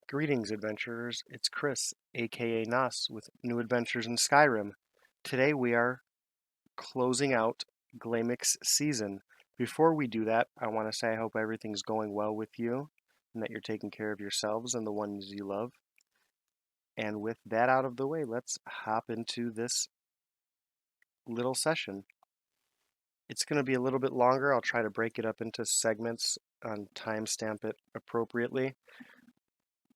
Greetings, adventurers. It's Chris, aka Nas, with new adventures in Skyrim. Today we are closing out Glamek's season. Before we do that, I want to say I hope everything's going well with you and that you're taking care of yourselves and the ones you love. And with that out of the way, let's hop into this little session. It's going to be a little bit longer. I'll try to break it up into segments and timestamp it appropriately.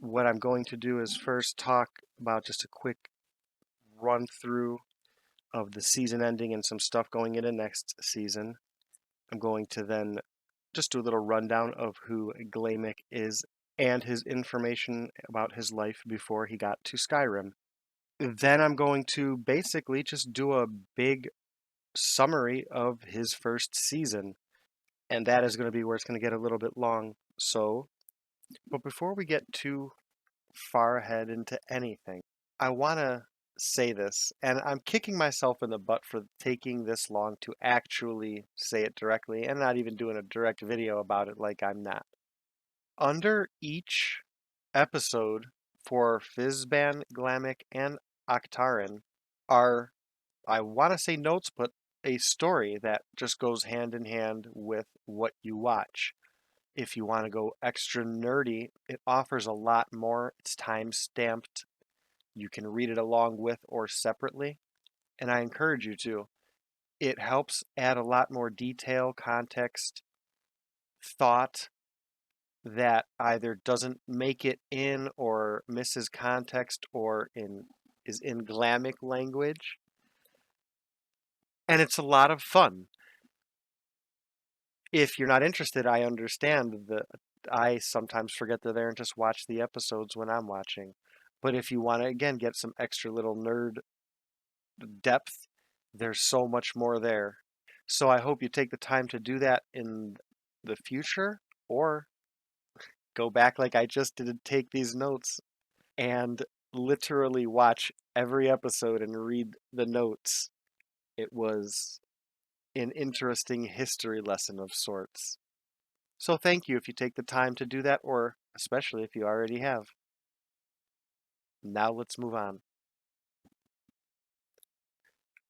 What I'm going to do is first talk about just a quick run through of the season ending and some stuff going into next season. I'm going to then just do a little rundown of who Glamek is and his information about his life before he got to Skyrim. Then I'm going to basically just do a big summary of his first season, and that is going to be where it's going to get a little bit long. But before we get too far ahead into anything, I want to say this, and I'm kicking myself in the butt for taking this long to actually say it directly and not even doing a direct video about it like I'm not. Under each episode for Fizban, Glamek, and Octarin are, I want to say notes, but a story that just goes hand in hand with what you watch. If you want to go extra nerdy, it offers a lot more. It's time stamped. You can read it along with or separately, and I encourage you to. It helps add a lot more detail, context, thought that either doesn't make it in or misses context or is in Glamek language. And it's a lot of fun. If you're not interested, I understand that I sometimes forget they're there and just watch the episodes when I'm watching. But if you want to, again, get some extra little nerd depth, there's so much more there. So I hope you take the time to do that in the future, or go back like I just did and take these notes and literally watch every episode and read the notes. It was an interesting history lesson of sorts. So thank you if you take the time to do that, or especially if you already have. Now let's move on.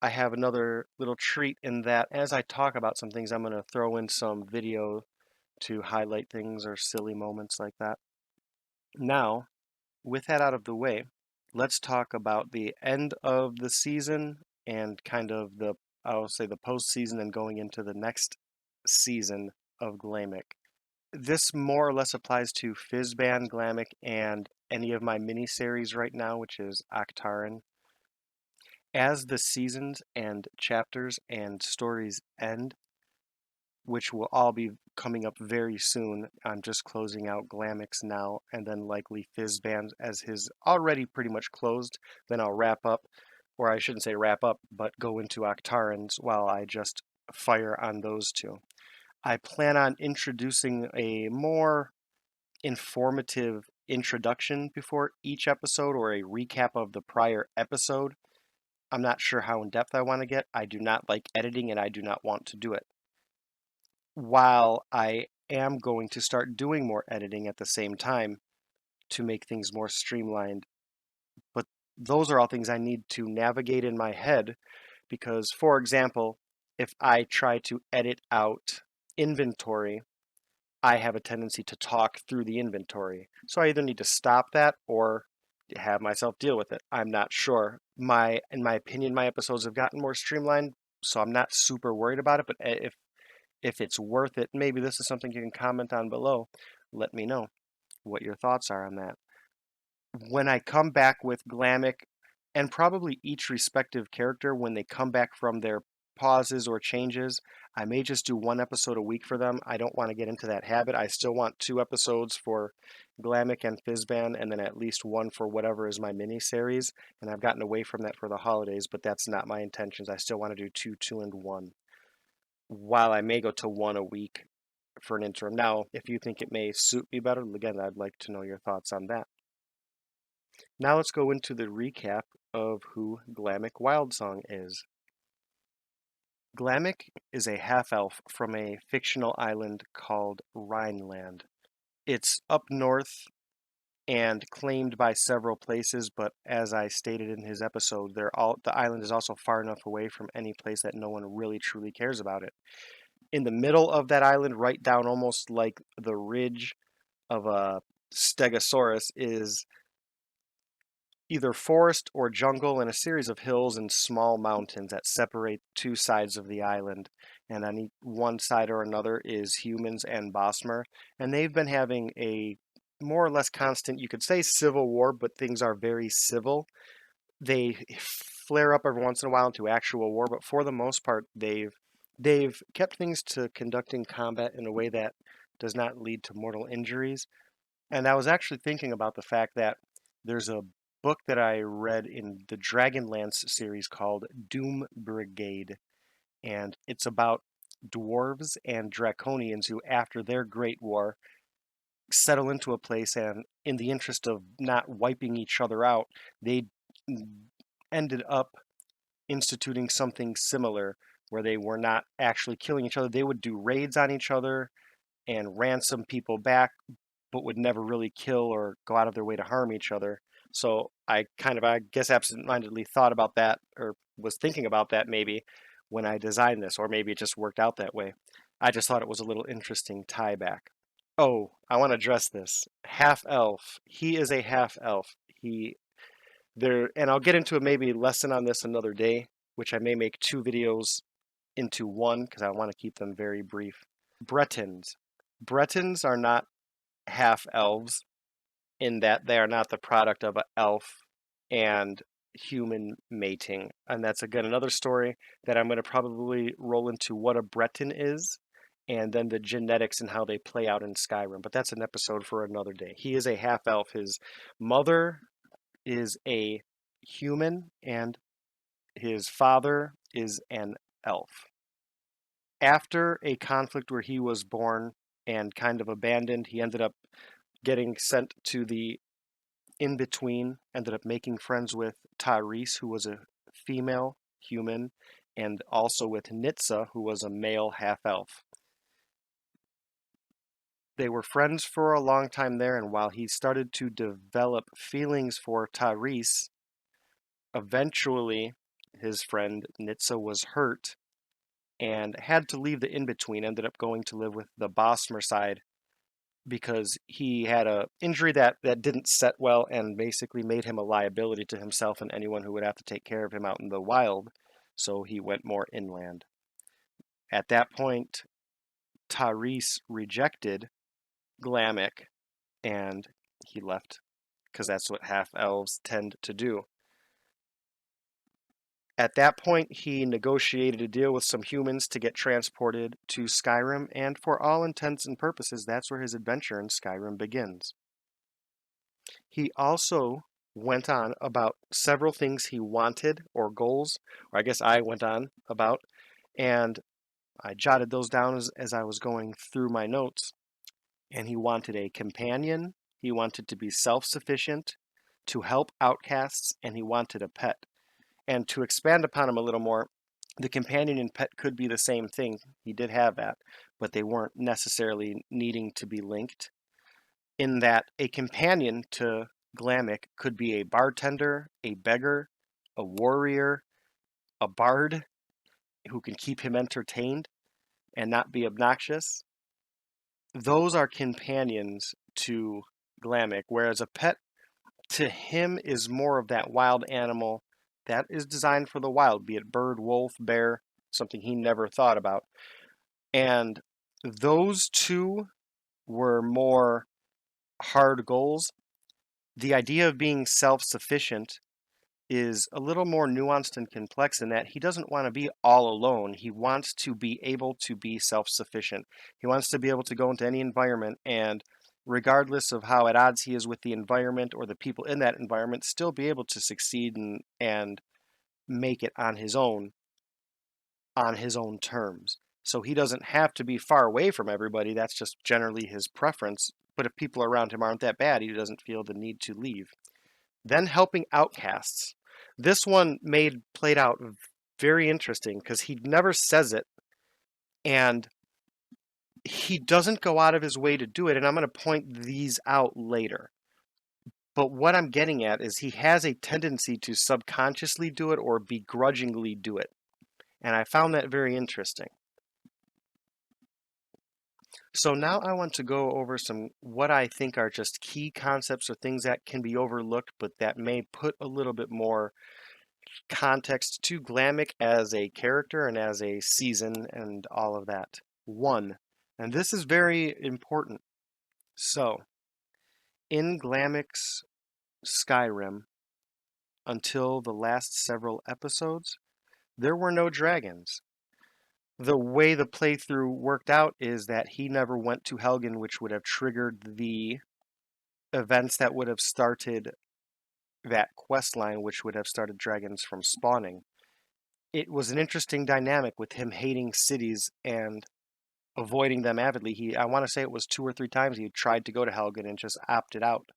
I have another little treat in that as I talk about some things, I'm going to throw in some video to highlight things or silly moments like that. Now, with that out of the way, let's talk about the end of the season and kind of I'll say the postseason and going into the next season of Glamek. This more or less applies to Fizban, Glamek, and any of my mini-series right now, which is Octarin. As the seasons and chapters and stories end, which will all be coming up very soon. I'm just closing out Glamek's now, and then likely Fizban's as his already pretty much closed. Then I'll wrap up, or I shouldn't say wrap up, but go into Octarin's while I just fire on those two. I plan on introducing a more informative introduction before each episode, or a recap of the prior episode. I'm not sure how in depth I want to get. I do not like editing and I do not want to do it. While I am going to start doing more editing at the same time to make things more streamlined. But those are all things I need to navigate in my head because, for example, if I try to edit out inventory, I have a tendency to talk through the inventory. So I either need to stop that or have myself deal with it. I'm not sure. In my opinion, my episodes have gotten more streamlined, so I'm not super worried about it. But if it's worth it, maybe this is something you can comment on below. Let me know what your thoughts are on that. When I come back with Glamek, and probably each respective character, when they come back from their pauses or changes, I may just do one episode a week for them. I don't want to get into that habit. I still want 2 episodes for Glamek and Fizban, and then at least 1 for whatever is my mini-series. And I've gotten away from that for the holidays, but that's not my intentions. I still want to do 2, 2, and 1. While I may go to 1 a week for an interim. Now, if you think it may suit me better, again, I'd like to know your thoughts on that. Now let's go into the recap of who Glamek Wildsong is. Glamek is a half-elf from a fictional island called Rhineland. It's up north and claimed by several places, but as I stated in his episode, the island is also far enough away from any place that no one really truly cares about it. In the middle of that island, right down almost like the ridge of a Stegosaurus, is either forest or jungle and a series of hills and small mountains that separate two sides of the island. And on one side or another is humans and Bosmer. And they've been having a more or less constant, you could say, civil war, but things are very civil. They flare up every once in a while into actual war, but for the most part, they've kept things to conducting combat in a way that does not lead to mortal injuries. And I was actually thinking about the fact that there's a book that I read in the Dragonlance series called Doom Brigade, and it's about dwarves and draconians who, after their great war, settle into a place, and in the interest of not wiping each other out, they ended up instituting something similar where they were not actually killing each other. They would do raids on each other and ransom people back, but would never really kill or go out of their way to harm each other. So I guess, absentmindedly thought about that, or was thinking about that maybe when I designed this, or maybe it just worked out that way. I just thought it was a little interesting tie back. Oh, I want to address this. Half elf. He is a half elf. And I'll get into maybe lesson on this another day, which I may make two videos into one because I want to keep them very brief. Bretons. Bretons are not half elves in that they are not the product of an elf and human mating. And that's, again, another story that I'm going to probably roll into what a Breton is and then the genetics and how they play out in Skyrim. But that's an episode for another day. He is a half elf. His mother is a human and his father is an elf. After a conflict where he was born and kind of abandoned, he ended up getting sent to the in-between, ended up making friends with Tyrese, who was a female human, and also with Nitsa, who was a male half-elf. They were friends for a long time there, and while he started to develop feelings for Tyrese, eventually his friend Nitsa was hurt and had to leave the in-between, ended up going to live with the Bosmer side because he had a injury that didn't set well and basically made him a liability to himself and anyone who would have to take care of him out in the wild, so he went more inland. At that point, Tyrese rejected Glamek and he left, because that's what half-elves tend to do. At that point, he negotiated a deal with some humans to get transported to Skyrim, and for all intents and purposes, that's where his adventure in Skyrim begins. He also went on about several things he wanted, or goals, or I guess I went on about, and I jotted those down as I was going through my notes. And he wanted a companion, he wanted to be self-sufficient, to help outcasts, and he wanted a pet. And to expand upon him a little more, the companion and pet could be the same thing. He did have that, but they weren't necessarily needing to be linked. In that a companion to Glamek could be a bartender, a beggar, a warrior, a bard who can keep him entertained and not be obnoxious. Those are companions to Glamek, whereas a pet to him is more of that wild animal that is designed for the wild, be it bird, wolf, bear, something he never thought about. And those two were more hard goals. The idea of being self-sufficient is a little more nuanced and complex in that he doesn't want to be all alone. He wants to be able to be self-sufficient. He wants to be able to go into any environment and, regardless of how at odds he is with the environment or the people in that environment, still be able to succeed and make it on his own terms. So he doesn't have to be far away from everybody. That's just generally his preference. But if people around him aren't that bad, he doesn't feel the need to leave. Then helping outcasts. This one played out very interesting because he never says it, and he doesn't go out of his way to do it, and I'm going to point these out later. But what I'm getting at is he has a tendency to subconsciously do it or begrudgingly do it. And I found that very interesting. So now I want to go over some what I think are just key concepts or things that can be overlooked, but that may put a little bit more context to Glamek as a character and as a season and all of that. One, and this is very important. So, in Glamek's Skyrim, until the last several episodes, there were no dragons. The way the playthrough worked out is that he never went to Helgen, which would have triggered the events that would have started that quest line, which would have started dragons from spawning. It was an interesting dynamic with him hating cities and avoiding them avidly. I want to say it was 2 or 3 times he tried to go to Helgen and just opted out.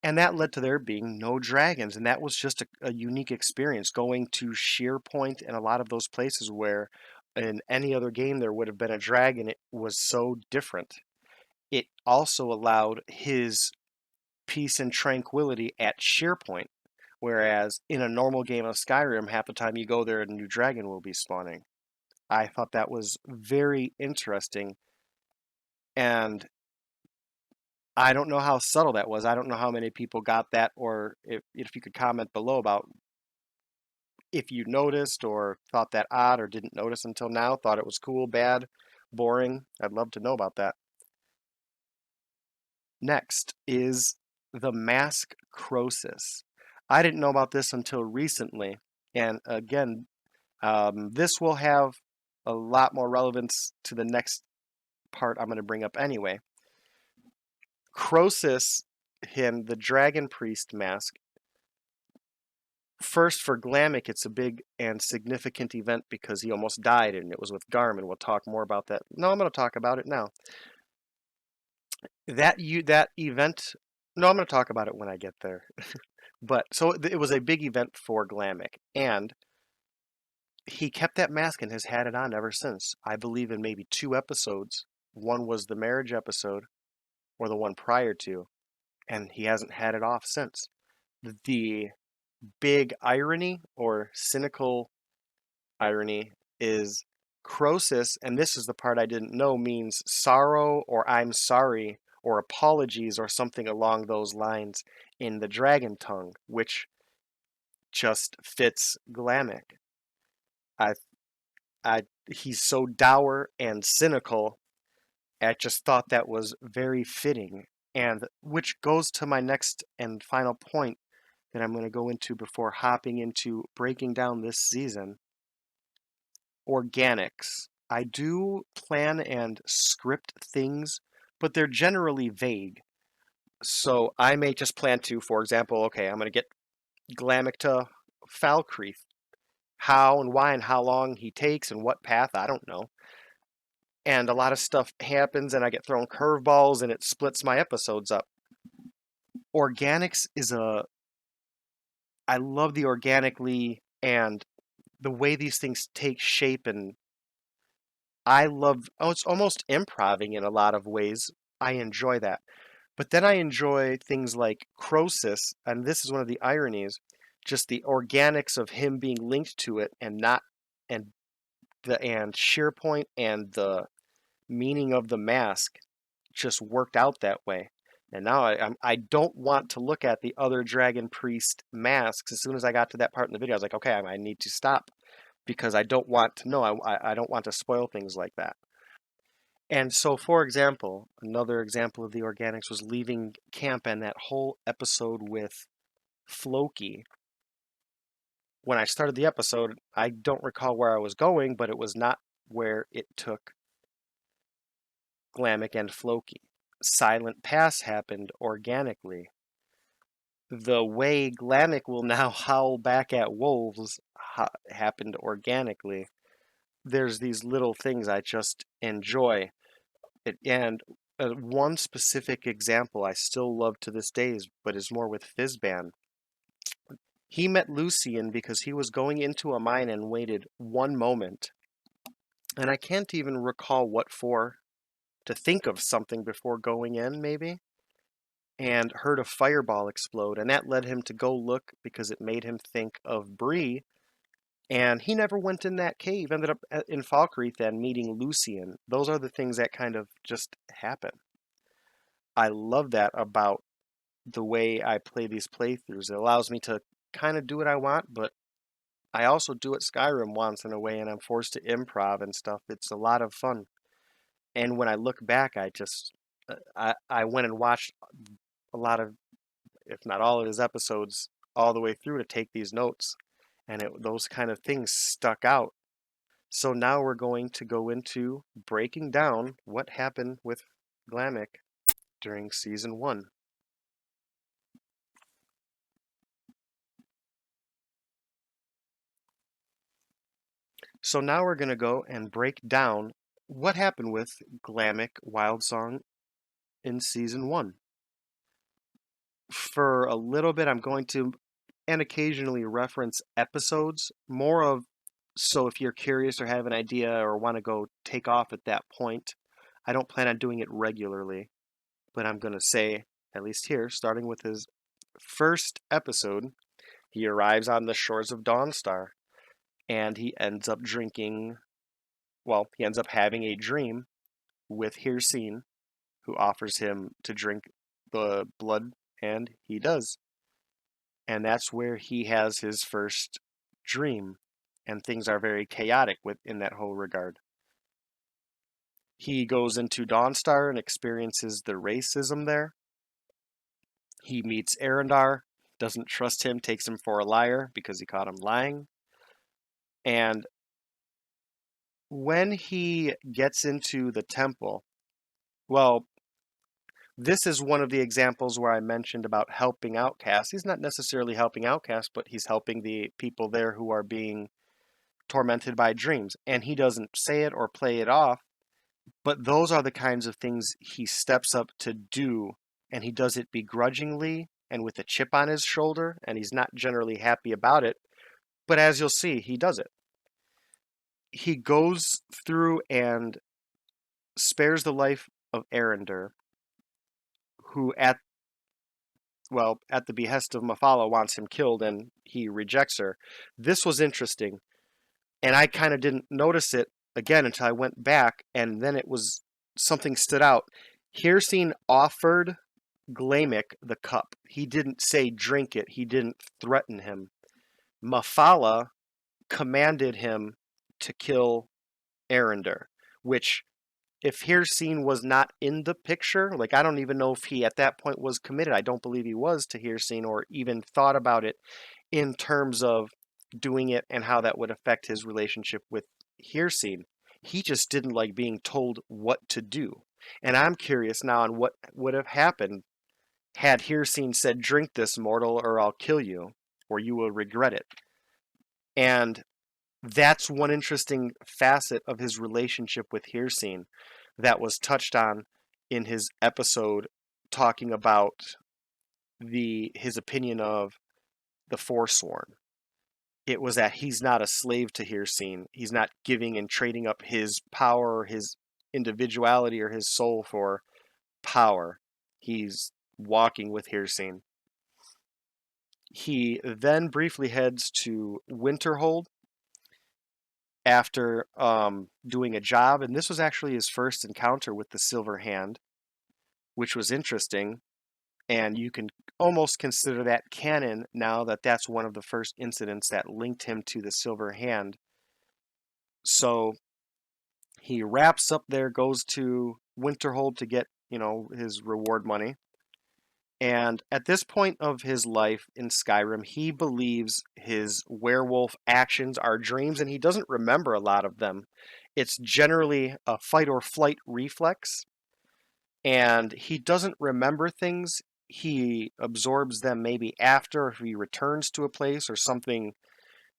And that led to there being no dragons, and that was just a unique experience, going to Sheer Point and a lot of those places where in any other game there would have been a dragon. It was so different. It also allowed his peace and tranquility at Sheer Point, whereas in a normal game of Skyrim, half the time you go there a new dragon will be spawning. I thought that was very interesting, and I don't know how subtle that was. I don't know how many people got that, or if you could comment below about if you noticed or thought that odd or didn't notice until now, thought it was cool, bad, boring. I'd love to know about that. Next is the mask Krosis. I didn't know about this until recently, and again, this will have a lot more relevance to the next part I'm going to bring up anyway. Krosis, the Dragon Priest mask. First, for Glamek, it's a big and significant event because he almost died, and it was with Garm, and we'll talk more about that. No, I'm going to talk about it now. That event. No, I'm going to talk about it when I get there. But so it was a big event for Glamek, and he kept that mask and has had it on ever since. I believe in maybe 2 episodes. One was the marriage episode, or the one prior to, and he hasn't had it off since. The big irony or cynical irony is Krosis, and this is the part I didn't know, means sorrow or I'm sorry or apologies or something along those lines in the dragon tongue, which just fits Glamek. I, he's so dour and cynical. I just thought that was very fitting, and which goes to my next and final point that I'm going to go into before hopping into breaking down this season. Organics. I do plan and script things, but they're generally vague. So I may just plan to, for example, okay, I'm going to get Glamek to Falkreath. How and why and how long he takes and what path, I don't know. And a lot of stuff happens and I get thrown curveballs and it splits my episodes up. Organics is I love the organically and the way these things take shape, and it's almost improving in a lot of ways. I enjoy that. But then I enjoy things like Krosis, and this is one of the ironies, just the organics of him being linked to it and not and SharePoint and the meaning of the mask just worked out that way. And now I don't want to look at the other Dragon Priest masks. As soon as I got to that part in the video, I was like, okay, I need to stop because I don't want to know. I don't want to spoil things like that. And so, for example, another example of the organics was leaving camp and that whole episode with Floki. When I started the episode, I don't recall where I was going, but it was not where it took Glamek and Floki. Silent Pass happened organically. The way Glamek will now howl back at wolves happened organically. There's these little things I just enjoy. And one specific example I still love to this day, but is more with Fizban. He met Lucian because he was going into a mine and waited 1 moment. And I can't even recall what for, to think of something before going in, maybe. and heard a fireball explode, and that led him to go look because it made him think of Bree. And he never went in that cave, ended up in Falkreath and meeting Lucian. Those are the things that kind of just happen. I love that about the way I play these playthroughs. It allows me to kind of do what I want, but I also do what Skyrim wants in a way, and I'm forced to improv and stuff. It's a lot of fun. And when I look back, I went and watched a lot of, if not all of his episodes, all the way through to take these notes, and those kind of things stuck out. So now we're going to go into breaking down what happened with Glamek during season 1. So now we're going to go and break down what happened with Glamek Wildsong in season 1. For a little bit, I'm going to and occasionally reference episodes, more of so if you're curious or have an idea or want to go take off at that point. I don't plan on doing it regularly, but I'm going to say, at least here, starting with his first episode, he arrives on the shores of Dawnstar, and he ends up he ends up having a dream with Hircine, who offers him to drink the blood, and he does. And that's where he has his first dream, and things are very chaotic in that whole regard. He goes into Dawnstar and experiences the racism there. He meets Arendar, doesn't trust him, takes him for a liar because he caught him lying. And when he gets into the temple, well, this is one of the examples where I mentioned about helping outcasts. He's not necessarily helping outcasts, but he's helping the people there who are being tormented by dreams. And he doesn't say it or play it off, but those are the kinds of things he steps up to do, and he does it begrudgingly and with a chip on his shoulder, and he's not generally happy about it. But as you'll see, he does it. He goes through and spares the life of Arendar, who at the behest of Mephala wants him killed, and he rejects her. This was interesting, and I kind of didn't notice it again until I went back, and then it was something stood out. Hircine offered Glamek the cup. He didn't say drink it. He didn't threaten him. Mephala commanded him to kill Arendar, which if Hircine was not in the picture, like I don't even know if he at that point was committed. I don't believe he was to Hircine or even thought about it in terms of doing it and how that would affect his relationship with Hircine. He just didn't like being told what to do. And I'm curious now on what would have happened had Hircine said, drink this, mortal, or I'll kill you, or you will regret it. And that's one interesting facet of his relationship with Hircine that was touched on in his episode talking about his opinion of the Forsworn. It was that he's not a slave to Hircine. He's not giving and trading up his power, or his individuality, or his soul for power. He's walking with Hircine. He then briefly heads to Winterhold after doing a job, and this was actually his first encounter with the Silver Hand, which was interesting, and you can almost consider that canon now that that's one of the first incidents that linked him to the Silver Hand. So he wraps up there, goes to Winterhold to get, his reward money. And at this point of his life in Skyrim, he believes his werewolf actions are dreams, and he doesn't remember a lot of them. It's generally a fight or flight reflex, and he doesn't remember things. He absorbs them maybe after, if he returns to a place or something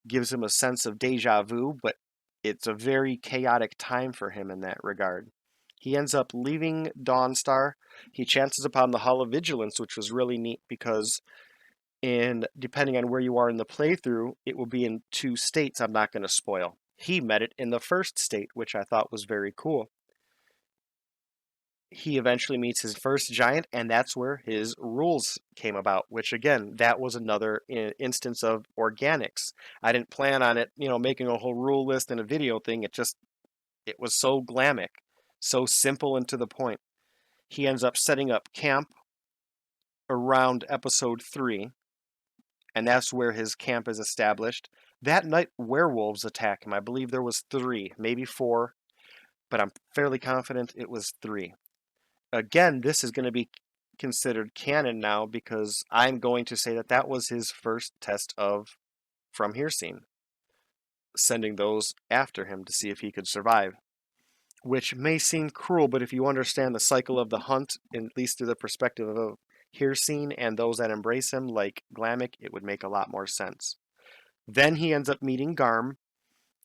gives him a sense of deja vu, but it's a very chaotic time for him in that regard. He ends up leaving Dawnstar. He chances upon the Hall of Vigilants, which was really neat because depending on where you are in the playthrough, it will be in 2 states I'm not going to spoil. He met it in the first state, which I thought was very cool. he eventually meets his first giant, and that's where his rules came about, which again, that was another instance of organics. I didn't plan on it, making a whole rule list and a video thing. It was so Glamek, so simple and to the point. He ends up setting up camp around episode 3, and that's where his camp is established. That night, werewolves attack him. I believe there was 3, maybe 4, but I'm fairly confident it was 3. Again, this is going to be considered canon now because I'm going to say that that was his first test from Hircine, sending those after him to see if he could survive. Which may seem cruel, but if you understand the cycle of the hunt, at least through the perspective of Hircine and those that embrace him, like Glamek, it would make a lot more sense. Then he ends up meeting Garm,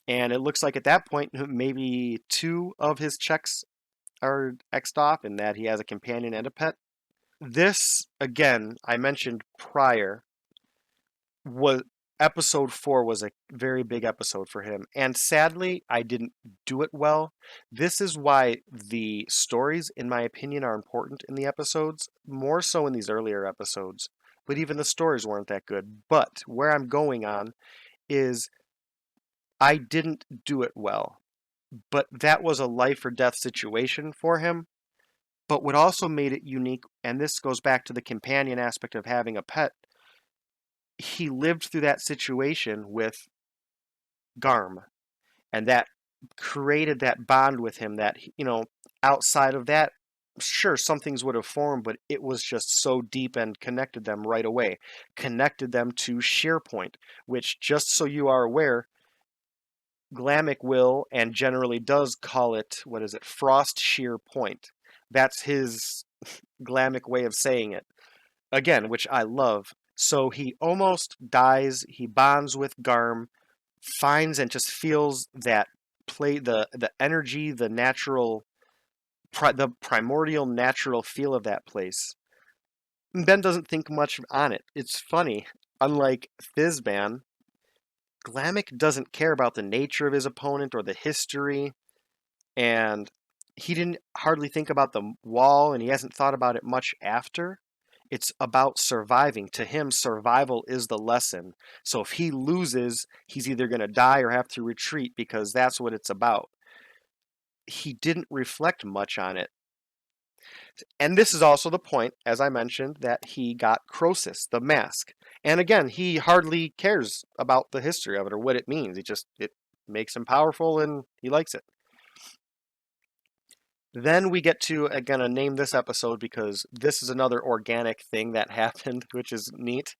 and it looks like at that point, maybe 2 of his checks are X'd off, in that he has a companion and a pet. This, again, I mentioned prior, was episode 4 was a very big episode for him, and sadly, I didn't do it well. This is why the stories, in my opinion, are important in the episodes, more so in these earlier episodes. But even the stories weren't that good. But where I'm going on is I didn't do it well. But that was a life or death situation for him. But what also made it unique, and this goes back to the companion aspect of having a pet, he lived through that situation with Garm, and that created that bond with him that, outside of that, sure, some things would have formed, but it was just so deep and connected them right away. Connected them to SharePoint, which, just so you are aware, Glamek will and generally does call it, what is it, Frostshear Point. That's his Glamek way of saying it. Again, which I love. So he almost dies, he bonds with Garm, finds and just feels that the energy, the natural, the primordial natural feel of that place. Ben doesn't think much on it. It's funny. Unlike Fizban, Glamek doesn't care about the nature of his opponent or the history, and he didn't hardly think about the wall, and he hasn't thought about it much after. It's about surviving. To him, survival is the lesson. So if he loses, he's either going to die or have to retreat, because that's what it's about. He didn't reflect much on it. And this is also the point, as I mentioned, that he got Krosis, the mask. And again, he hardly cares about the history of it or what it means. It makes him powerful and he likes it. Then we get to, again, name this episode because this is another organic thing that happened, which is neat.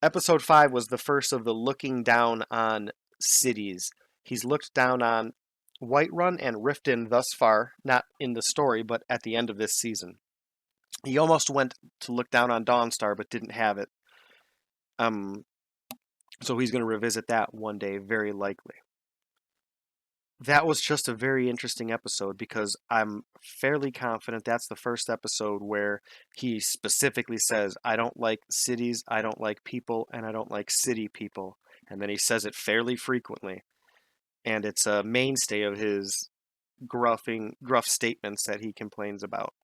Episode 5 was the first of the looking down on cities. He's looked down on Whiterun and Riften thus far, not in the story, but at the end of this season. He almost went to look down on Dawnstar, but didn't have it. So he's going to revisit that one day, very likely. That was just a very interesting episode because I'm fairly confident that's the first episode where he specifically says, I don't like cities, I don't like people, and I don't like city people. And then he says it fairly frequently. And it's a mainstay of his gruff statements that he complains about.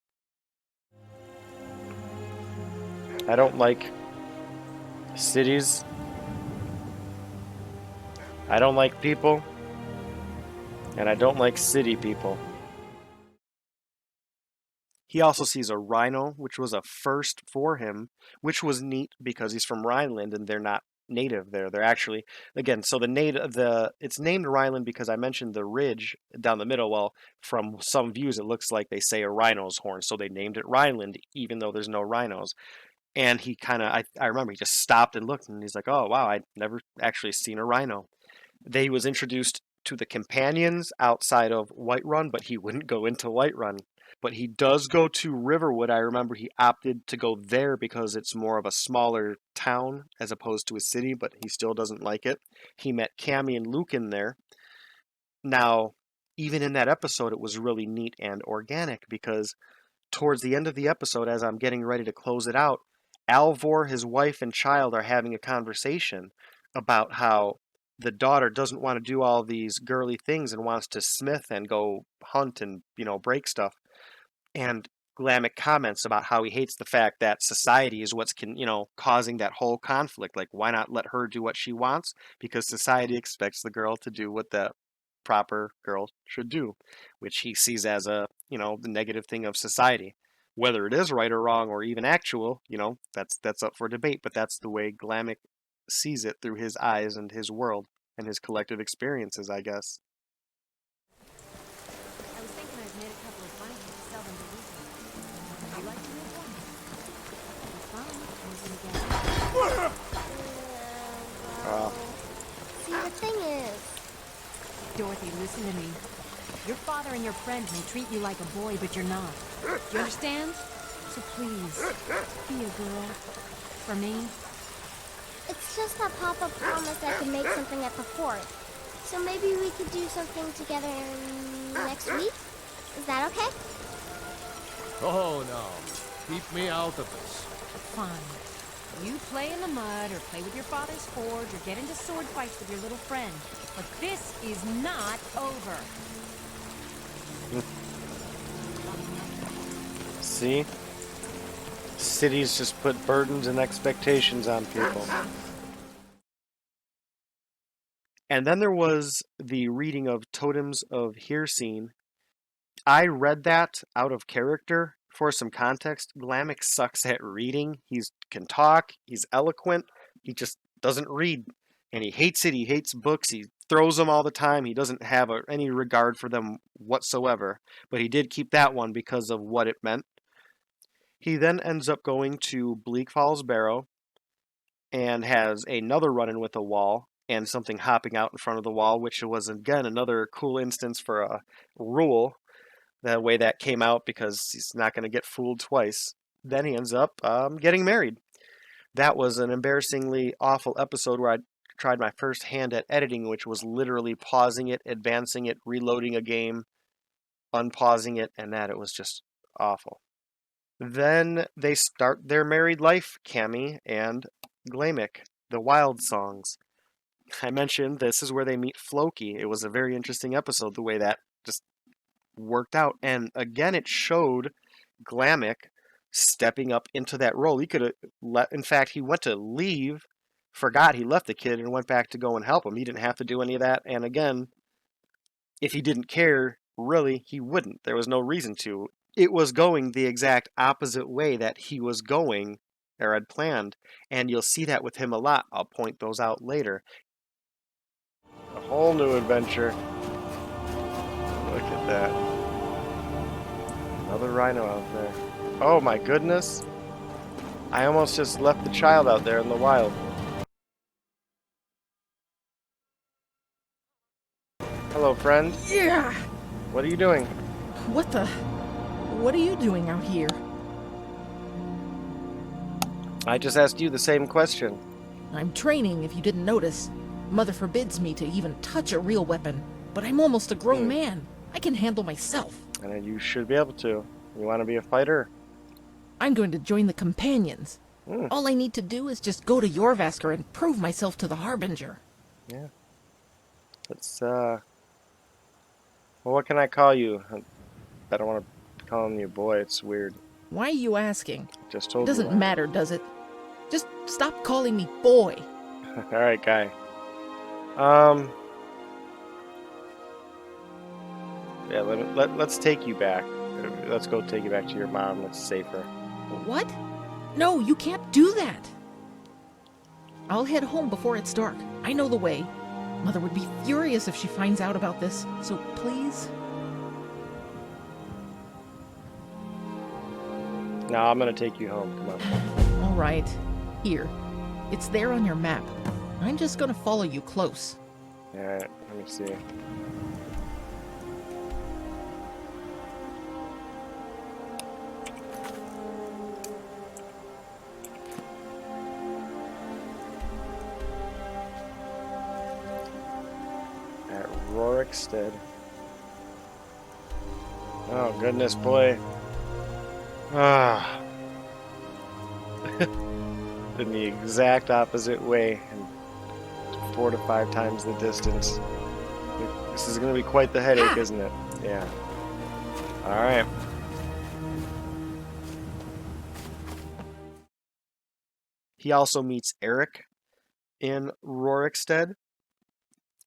I don't like cities. I don't like people. And I don't like city people. He also sees a rhino, which was a first for him, which was neat because he's from Rhineland and they're not native there. They're actually, again, so it's named Rhineland because I mentioned the ridge down the middle. Well, from some views, it looks like they say a rhino's horn, so they named it Rhineland, even though there's no rhinos. And he I remember he just stopped and looked, and he's like, oh, wow, I'd never actually seen a rhino. He was introduced to the companions outside of Whiterun, but he wouldn't go into Whiterun. But he does go to Riverwood. I remember he opted to go there because it's more of a smaller town as opposed to a city, but he still doesn't like it. He met Cami and Lucan there. Now, even in that episode, it was really neat and organic because towards the end of the episode, as I'm getting ready to close it out, Alvor, his wife, and child are having a conversation about how the daughter doesn't want to do all these girly things and wants to smith and go hunt and, break stuff. And Glamek comments about how he hates the fact that society is what's causing that whole conflict. Like, why not let her do what she wants? Because society expects the girl to do what the proper girl should do, which he sees as the negative thing of society. Whether it is right or wrong or even actual, that's up for debate, but that's the way Glamek sees it through his eyes and his world and his collective experiences, I guess. I was thinking I've made a couple of blankets to sell them to Lucan. Would you like to make one? See, the thing is... Dorothy, listen to me. Your father and your friend may treat you like a boy, but you're not. Do you understand? So please, be a girl. For me. It's just that Papa promised I could make something at the fort. So maybe we could do something together next week? Is that okay? Oh, no. Keep me out of this. Fine. You play in the mud, or play with your father's forge, or get into sword fights with your little friend. But this is not over. See? Cities just put burdens and expectations on people. And then there was the reading of Totems of Hircine. I read that out of character. For some context, Glamek sucks at reading. He can talk, he's eloquent, he just doesn't read. And he hates it, he hates books, he throws them all the time, he doesn't have any regard for them whatsoever. But he did keep that one because of what it meant. He then ends up going to Bleak Falls Barrow and has another run-in with a wall and something hopping out in front of the wall, which was, again, another cool instance for a rule. The way that came out, because he's not going to get fooled twice. Then he ends up getting married. That was an embarrassingly awful episode where I tried my first hand at editing, which was literally pausing it, advancing it, reloading a game, unpausing it, and it was just awful. Then they start their married life, Cami and Glamek, the Wildsongs. I mentioned this is where they meet Floki. It was a very interesting episode, the way that just worked out. And again, it showed Glamek stepping up into that role. He could have in fact, he went to leave, forgot he left the kid, and went back to go and help him. He didn't have to do any of that. And again, if he didn't care, really, he wouldn't. There was no reason to. It was going the exact opposite way that he was going or had planned. And you'll see that with him a lot. I'll point those out later. A whole new adventure. Look at that. Another rhino out there. Oh my goodness. I almost just left the child out there in the wild. Hello, friend. Yeah! What are you doing? What are you doing out here? I just asked you the same question. I'm training, if you didn't notice. Mother forbids me to even touch a real weapon, but I'm almost a grown man. I can handle myself. And you should be able to. You want to be a fighter? I'm going to join the Companions. All I need to do is just go to Jorvaskr and prove myself to the Harbinger. Yeah. Let's, well, what can I call you? I don't want to call you boy, it's weird. Why are you asking? Just told you. It doesn't matter, does it? Just stop calling me boy. Alright, guy. Yeah, let's take you back. Let's go take you back to your mom. It's safer. What? No, you can't do that. I'll head home before it's dark. I know the way. Mother would be furious if she finds out about this, so please. No, I'm gonna take you home. Come on. All right. Here. It's there on your map. I'm just gonna follow you close. Alright, let me see. At Rorikstead. Oh, goodness, boy. Ah. In the exact opposite way. 4 to 5 times the distance. This is going to be quite the headache, isn't it? Yeah. Alright. He also meets Eric in Rorikstead.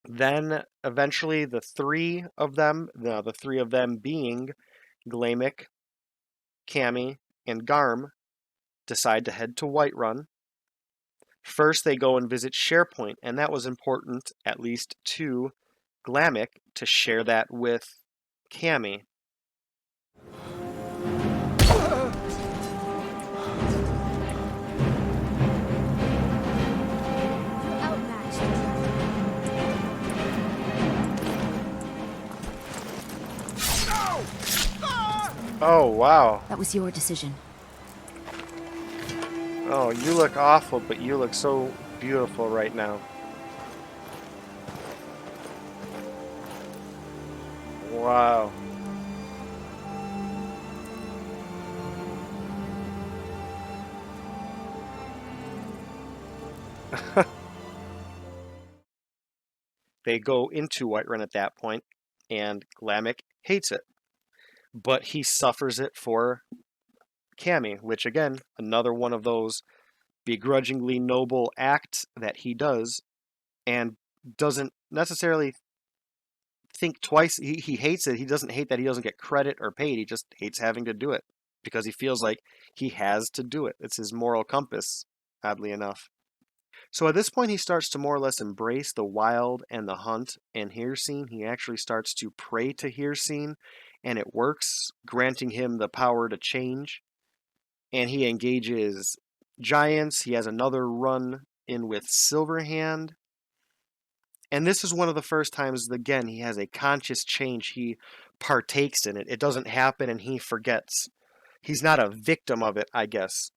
Then eventually the three of them being Glamek, Cami, and Garm, decide to head to Whiterun. First, they go and visit SharePoint, and that was important, at least to Glamek, to share that with Cami. You're outmatched. Oh, wow. That was your decision. Oh, you look awful, but you look so beautiful right now. Wow. They go into Whiterun at that point, and Glamek hates it. But he suffers it for Cami, which again, another one of those begrudgingly noble acts that he does, and doesn't necessarily think twice. He hates it. He doesn't hate that he doesn't get credit or paid. He just hates having to do it because he feels like he has to do it. It's his moral compass, oddly enough. So at this point, he starts to more or less embrace the wild and the hunt. And Hircine, he actually starts to pray to Hircine, and it works, granting him the power to change. And he engages giants. He has another run in with Silverhand. And this is one of the first times, again, he has a conscious change. He partakes in it. It doesn't happen and he forgets. He's not a victim of it, I guess.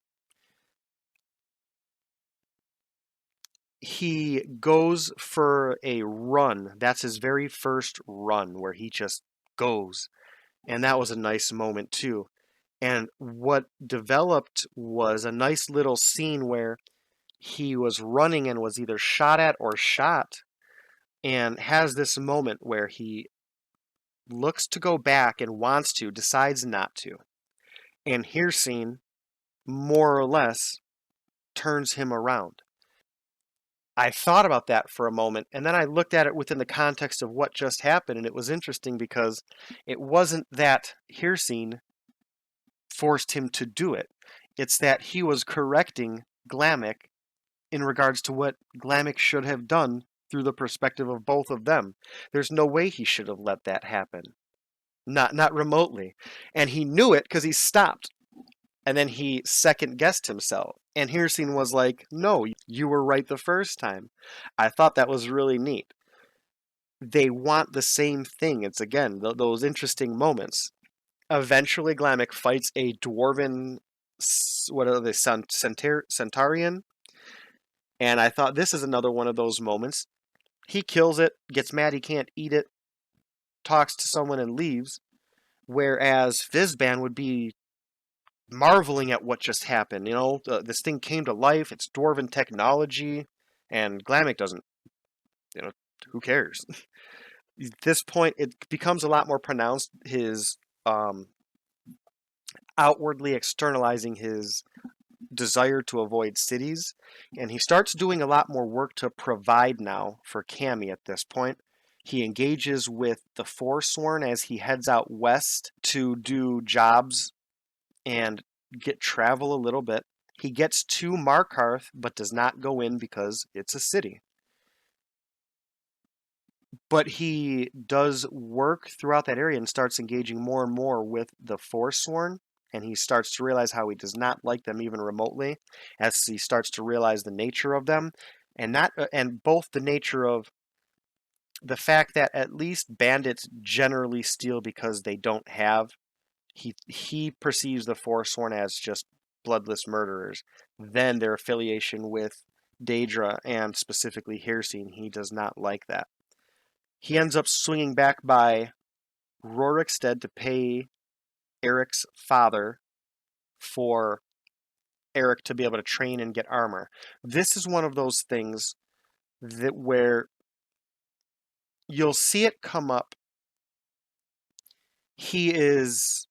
He goes for a run. That's his very first run where he just goes. And that was a nice moment too. And what developed was a nice little scene where he was running and was either shot at or shot, and has this moment where he looks to go back and wants to, decides not to. And Hircine, more or less, turns him around. I thought about that for a moment, and then I looked at it within the context of what just happened, and it was interesting because it wasn't that Hircine forced him to do it. It's that he was correcting Glamek in regards to what Glamek should have done through the perspective of both of them. There's no way he should have let that happen. Not remotely. And he knew it because he stopped. And then he second-guessed himself. And Hircine was like, no, you were right the first time. I thought that was really neat. They want the same thing. It's, again, those interesting moments. Eventually, Glamek fights a dwarven, what are they, Centaurian? And I thought this is another one of those moments. He kills it, gets mad he can't eat it, talks to someone and leaves. Whereas Fizban would be marveling at what just happened. You know, this thing came to life, it's dwarven technology, and Glamek doesn't, who cares? At this point, it becomes a lot more pronounced, his outwardly externalizing his desire to avoid cities, and he starts doing a lot more work to provide now for Cami at this point. He engages with the Forsworn as he heads out west to do jobs and get travel a little bit. He gets to Markarth, but does not go in because it's a city. But he does work throughout that area and starts engaging more and more with the Forsworn, and he starts to realize how he does not like them even remotely, as he starts to realize the nature of them, and both the nature of the fact that at least bandits generally steal because they don't have. He perceives the Forsworn as just bloodless murderers. Then their affiliation with Daedra and specifically Hircine, he does not like that. He ends up swinging back by Rorikstead to pay Eric's father for Eric to be able to train and get armor. This is one of those things that where you'll see it come up. He is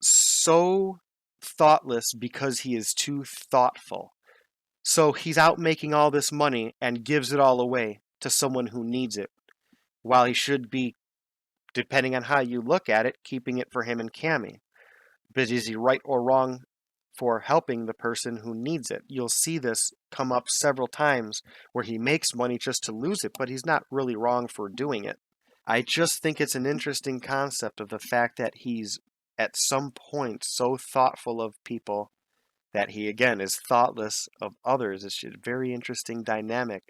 so thoughtless because he is too thoughtful. So he's out making all this money and gives it all away to someone who needs it, while he should be, depending on how you look at it, keeping it for him and Cami. But is he right or wrong for helping the person who needs it? You'll see this come up several times where he makes money just to lose it, but he's not really wrong for doing it. I just think it's an interesting concept of the fact that he's at some point so thoughtful of people that he again is thoughtless of others. It's a very interesting dynamic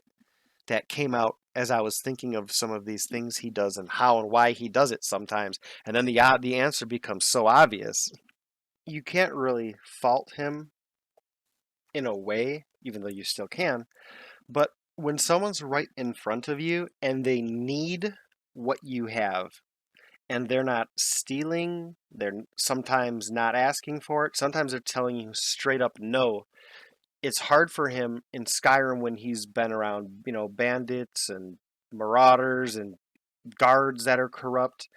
that came out as I was thinking of some of these things he does and how and why he does it sometimes. And then the answer becomes so obvious. You can't really fault him in a way, even though you still can. But when someone's right in front of you and they need what you have, and they're not stealing, they're sometimes not asking for it, sometimes they're telling you straight up no. It's hard for him in Skyrim when he's been around, bandits and marauders and guards that are corrupt,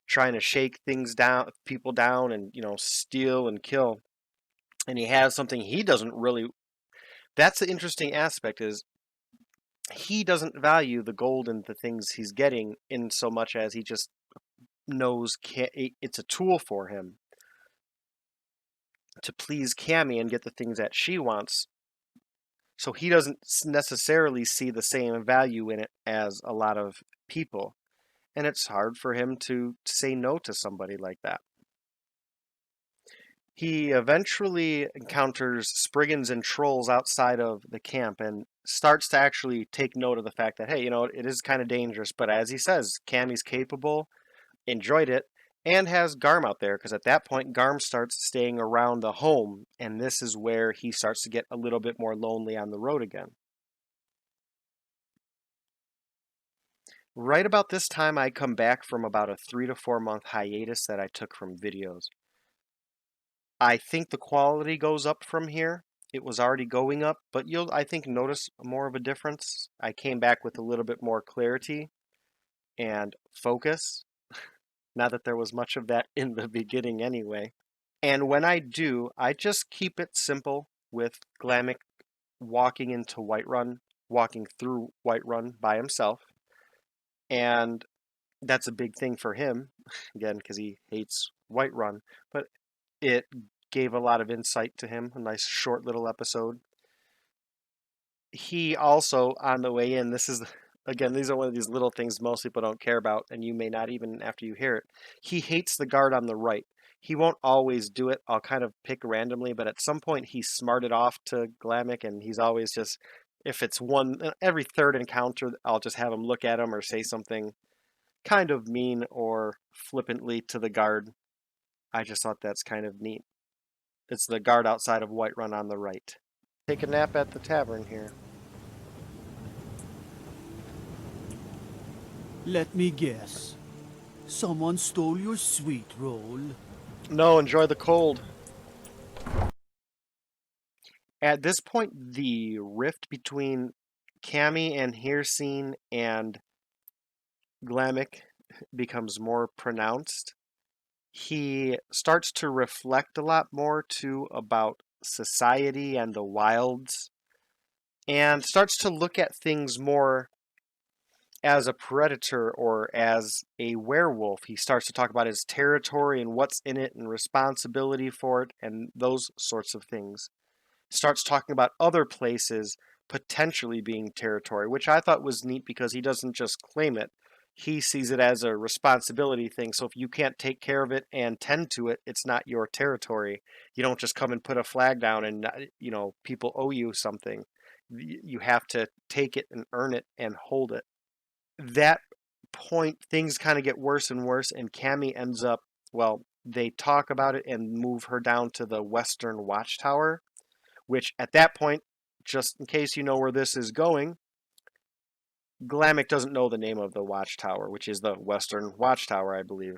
trying to shake things down, people down, and steal and kill. And he has something he doesn't really. That's the interesting aspect, is he doesn't value the gold and the things he's getting in so much as he just knows it's a tool for him to please Cami and get the things that she wants. So he doesn't necessarily see the same value in it as a lot of people. And it's hard for him to say no to somebody like that. He eventually encounters Spriggans and trolls outside of the camp and starts to actually take note of the fact that, hey, it is kind of dangerous. But as he says, Cami's capable, enjoyed it, and has Garm out there, because at that point Garm starts staying around the home, and this is where he starts to get a little bit more lonely on the road again. Right about this time I come back from about a 3 to 4 month hiatus that I took from videos. I think the quality goes up from here. It was already going up, but you'll, I think, notice more of a difference. I came back with a little bit more clarity and focus. Not that there was much of that in the beginning anyway. And when I do, I just keep it simple with Glamek walking into Whiterun, walking through Whiterun by himself. And that's a big thing for him, again, because he hates Whiterun. But it gave a lot of insight to him, a nice short little episode. He also, on the way in, this is, again, these are one of these little things most people don't care about, and you may not even after you hear it. He hates the guard on the right. He won't always do it. I'll kind of pick randomly, but at some point he smarted off to Glamek, and he's always just, if it's every third encounter, I'll just have him look at him or say something kind of mean or flippantly to the guard. I just thought that's kind of neat. It's the guard outside of Whiterun on the right. Take a nap at the tavern here. Let me guess. Someone stole your sweet roll. No, enjoy the cold. At this point, the rift between Cami and Hircine and Glamek becomes more pronounced. He starts to reflect a lot more, too, about society and the wilds, and starts to look at things more as a predator or as a werewolf. He starts to talk about his territory and what's in it and responsibility for it and those sorts of things. Starts talking about other places potentially being territory, which I thought was neat because he doesn't just claim it. He sees it as a responsibility thing. So if you can't take care of it and tend to it, it's not your territory. You don't just come and put a flag down and, people owe you something. You have to take it and earn it and hold it. That point, things kind of get worse and worse, and Cami ends up, they talk about it and move her down to the Western Watchtower, which at that point, just in case you know where this is going, Glamek doesn't know the name of the Watchtower, which is the Western Watchtower, I believe.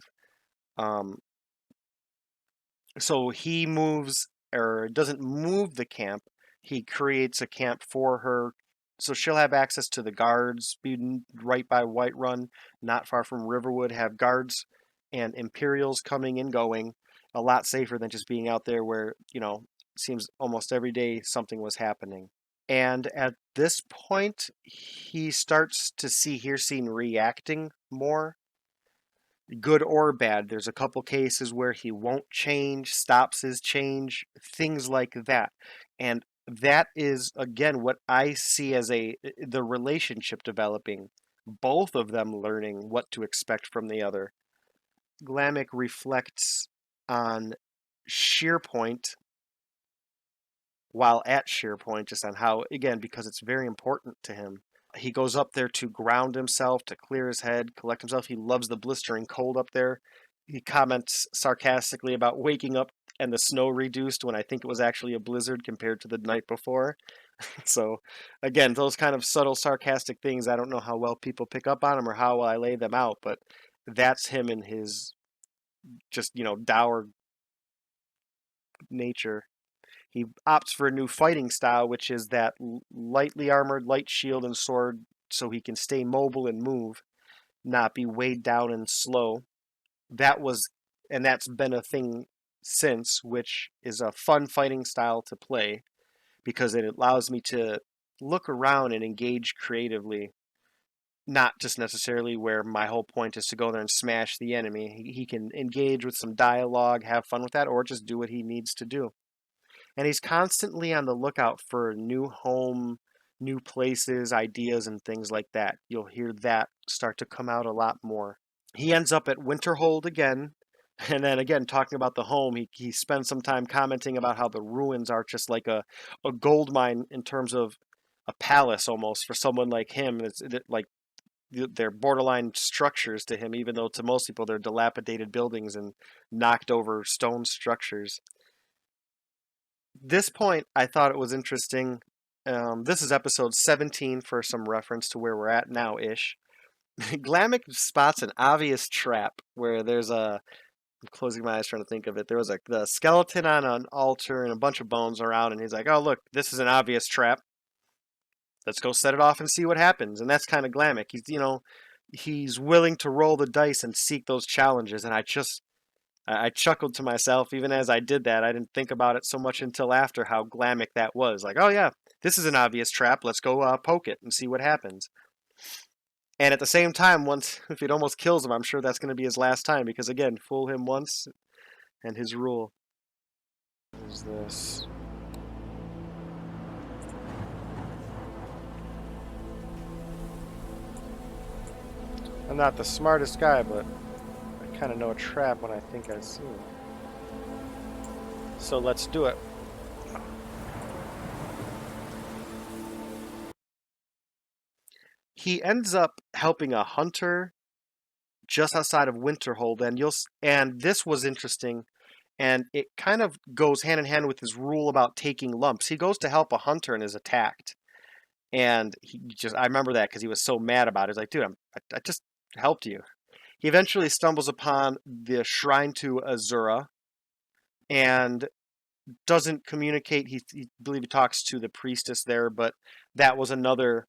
So he moves, or doesn't move the camp, he creates a camp for her, so she'll have access to the guards, be right by Whiterun, not far from Riverwood, have guards and Imperials coming and going, a lot safer than just being out there where, it seems almost every day something was happening. And at this point, he starts to see Hircine reacting more, good or bad. There's a couple cases where he won't change, stops his change, things like that. And that is, again, what I see as the relationship developing, both of them learning what to expect from the other. Glamek reflects on Sheerpoint while at Sheerpoint, just on how, again, because it's very important to him. He goes up there to ground himself, to clear his head, collect himself. He loves the blistering cold up there. He comments sarcastically about waking up and the snow reduced when I think it was actually a blizzard compared to the night before. So, again, those kind of subtle sarcastic things, I don't know how well people pick up on them or how well I lay them out, but that's him in his just, dour nature. He opts for a new fighting style, which is that lightly armored, light shield and sword, so he can stay mobile and move, not be weighed down and slow. That's been a thing since, which is a fun fighting style to play because it allows me to look around and engage creatively, not just necessarily where my whole point is to go there and smash the enemy. He can engage with some dialogue, have fun with that, or just do what he needs to do. And he's constantly on the lookout for new home, new places, ideas, and things like that. You'll hear that start to come out a lot more. He ends up at Winterhold again, and then again, talking about the home, he spends some time commenting about how the ruins are just like a gold mine in terms of a palace almost for someone like him. It's like they're borderline structures to him, even though to most people they're dilapidated buildings and knocked over stone structures. This point, I thought it was interesting. This is episode 17 for some reference to where we're at now-ish. Glamek spots an obvious trap where there's I'm closing my eyes trying to think of it. There was the skeleton on an altar and a bunch of bones around, and he's like, oh, look, this is an obvious trap. Let's go set it off and see what happens. And that's kind of Glamek. He's willing to roll the dice and seek those challenges, and I chuckled to myself even as I did that. I didn't think about it so much until after how Glamek that was. Like, oh yeah, this is an obvious trap. Let's go poke it and see what happens. And at the same time, once if it almost kills him, I'm sure that's going to be his last time because again, fool him once and his rule. What is this? I'm not the smartest guy, but I kind of know a trap when I think I see it. So let's do it. He ends up helping a hunter just outside of Winterhold, and this was interesting, and it kind of goes hand in hand with his rule about taking lumps. He goes to help a hunter and is attacked, and I remember that because he was so mad about it. He's like, dude, I just helped you. He eventually stumbles upon the shrine to Azura, and doesn't communicate. He believe he talks to the priestess there, but that was another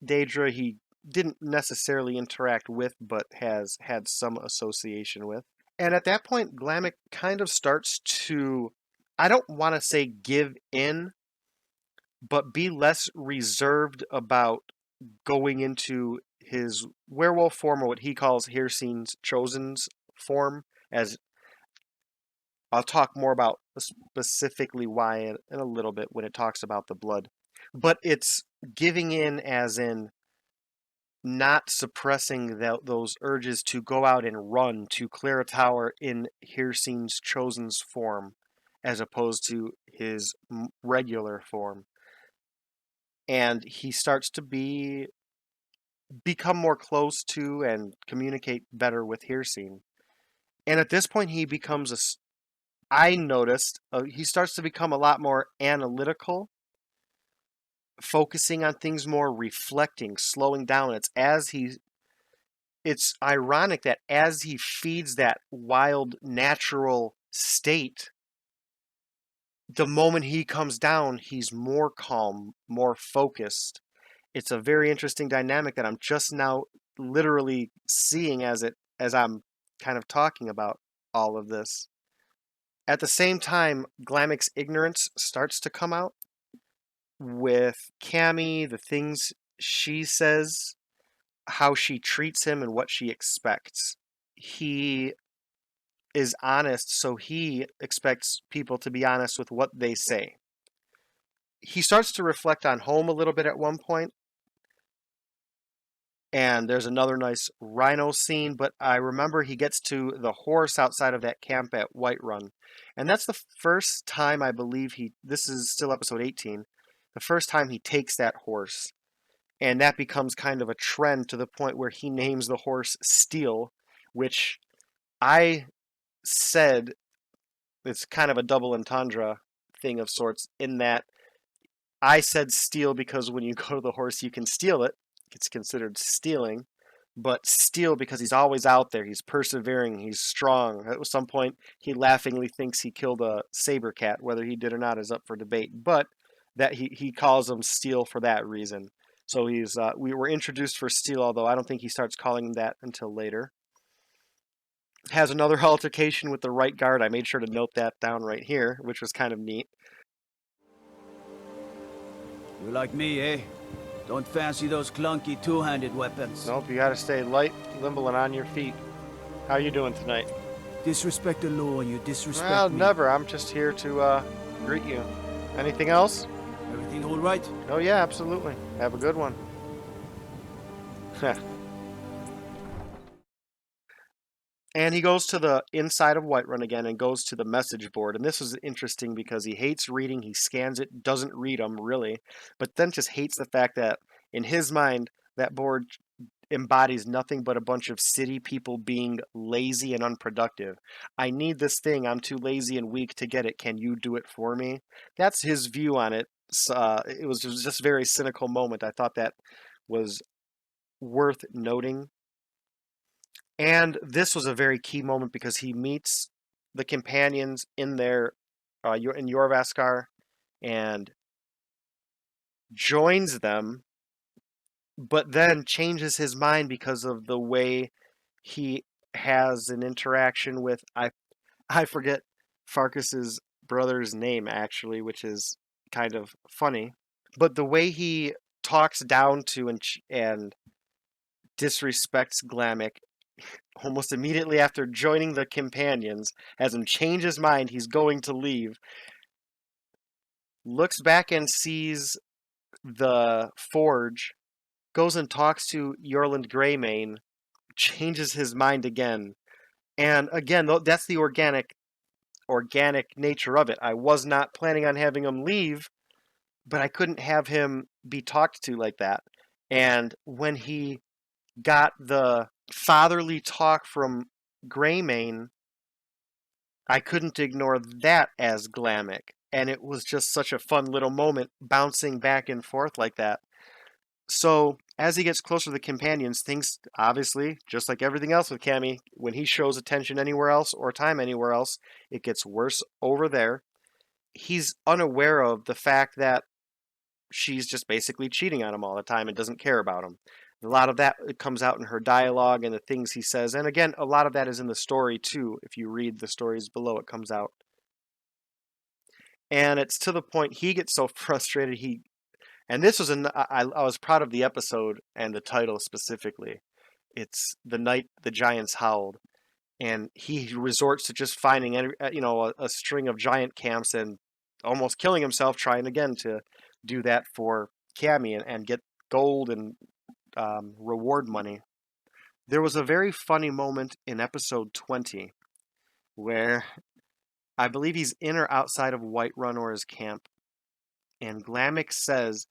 Daedra he didn't necessarily interact with, but has had some association with. And at that point, Glamek kind of starts to, I don't want to say give in, but be less reserved about going into his werewolf form, or what he calls Hircine's chosen's form, as I'll talk more about specifically why in a little bit when it talks about the blood. But it's giving in as in not suppressing those urges to go out and run to clear a tower in Hircine's chosen's form as opposed to his regular form. And he starts to become more close to and communicate better with Hircine. And at this point he becomes I noticed he starts to become a lot more analytical, focusing on things more, reflecting, slowing down. It's ironic that as he feeds that wild, natural state, the moment he comes down, he's more calm, more focused. It's a very interesting dynamic that I'm just now literally seeing as I'm kind of talking about all of this. At the same time, Glamek's ignorance starts to come out. with Cami, the things she says, how she treats him, and what she expects. He is honest, so he expects people to be honest with what they say. He starts to reflect on home a little bit at one point, and there's another nice rhino scene, but I remember he gets to the horse outside of that camp at Whiterun, and that's the first time I believe this is still episode 18, the first time he takes that horse, and that becomes kind of a trend to the point where he names the horse Steel, which I said it's kind of a double entendre thing of sorts, in that I said steal because when you go to the horse you can steal it. It's considered stealing. But Steel because he's always out there. He's persevering. He's strong. At some point, he laughingly thinks he killed a saber cat. Whether he did or not is up for debate. But that he calls him Steel for that reason. So we were introduced for Steel, although I don't think he starts calling him that until later. Has another altercation with the right guard. I made sure to note that down right here, which was kind of neat. You like me, eh? Don't fancy those clunky two-handed weapons. Nope, you gotta stay light, limble, and on your feet. How you doing tonight? Disrespect the law and you disrespect Well, me. never. I'm just here to greet you. Anything else? Everything all right? Oh yeah, absolutely. Have a good one. And he goes to the inside of Whiterun again and goes to the message board. And this is interesting because he hates reading. He scans it, doesn't read them really, but then just hates the fact that in his mind, that board embodies nothing but a bunch of city people being lazy and unproductive. I need this thing. I'm too lazy and weak to get it. Can you do it for me? That's his view on it. It was just a very cynical moment. I thought that was worth noting. And this was a very key moment because he meets the companions in their in Jorvaskar and joins them, but then changes his mind because of the way he has an interaction with I forget Farkas's brother's name actually, which is kind of funny, but the way he talks down to and disrespects Glamek almost immediately after joining the companions, has him change his mind, he's going to leave, looks back and sees the forge, goes and talks to Yorland Greymane, changes his mind again. And again, that's the organic nature of it. I was not planning on having him leave, but I couldn't have him be talked to like that. And when he got the fatherly talk from Greymane, I couldn't ignore that as Glamek. And it was just such a fun little moment bouncing back and forth like that. So as he gets closer to the companions, things obviously, just like everything else with Cami, when he shows attention anywhere else or time anywhere else, it gets worse over there. He's unaware of the fact that she's just basically cheating on him all the time and doesn't care about him. A lot of that comes out in her dialogue and the things he says. And again, a lot of that is in the story too. If you read the stories below, it comes out. And it's to the point he gets so frustrated. And this was I was proud of the episode and the title specifically. It's The Night the Giants Howled. And he resorts to just finding a string of giant camps and almost killing himself trying again to do that for Cami and get gold and reward money. There was a very funny moment in episode 20 where I believe he's in or outside of Whiterun or his camp, and Glamek says,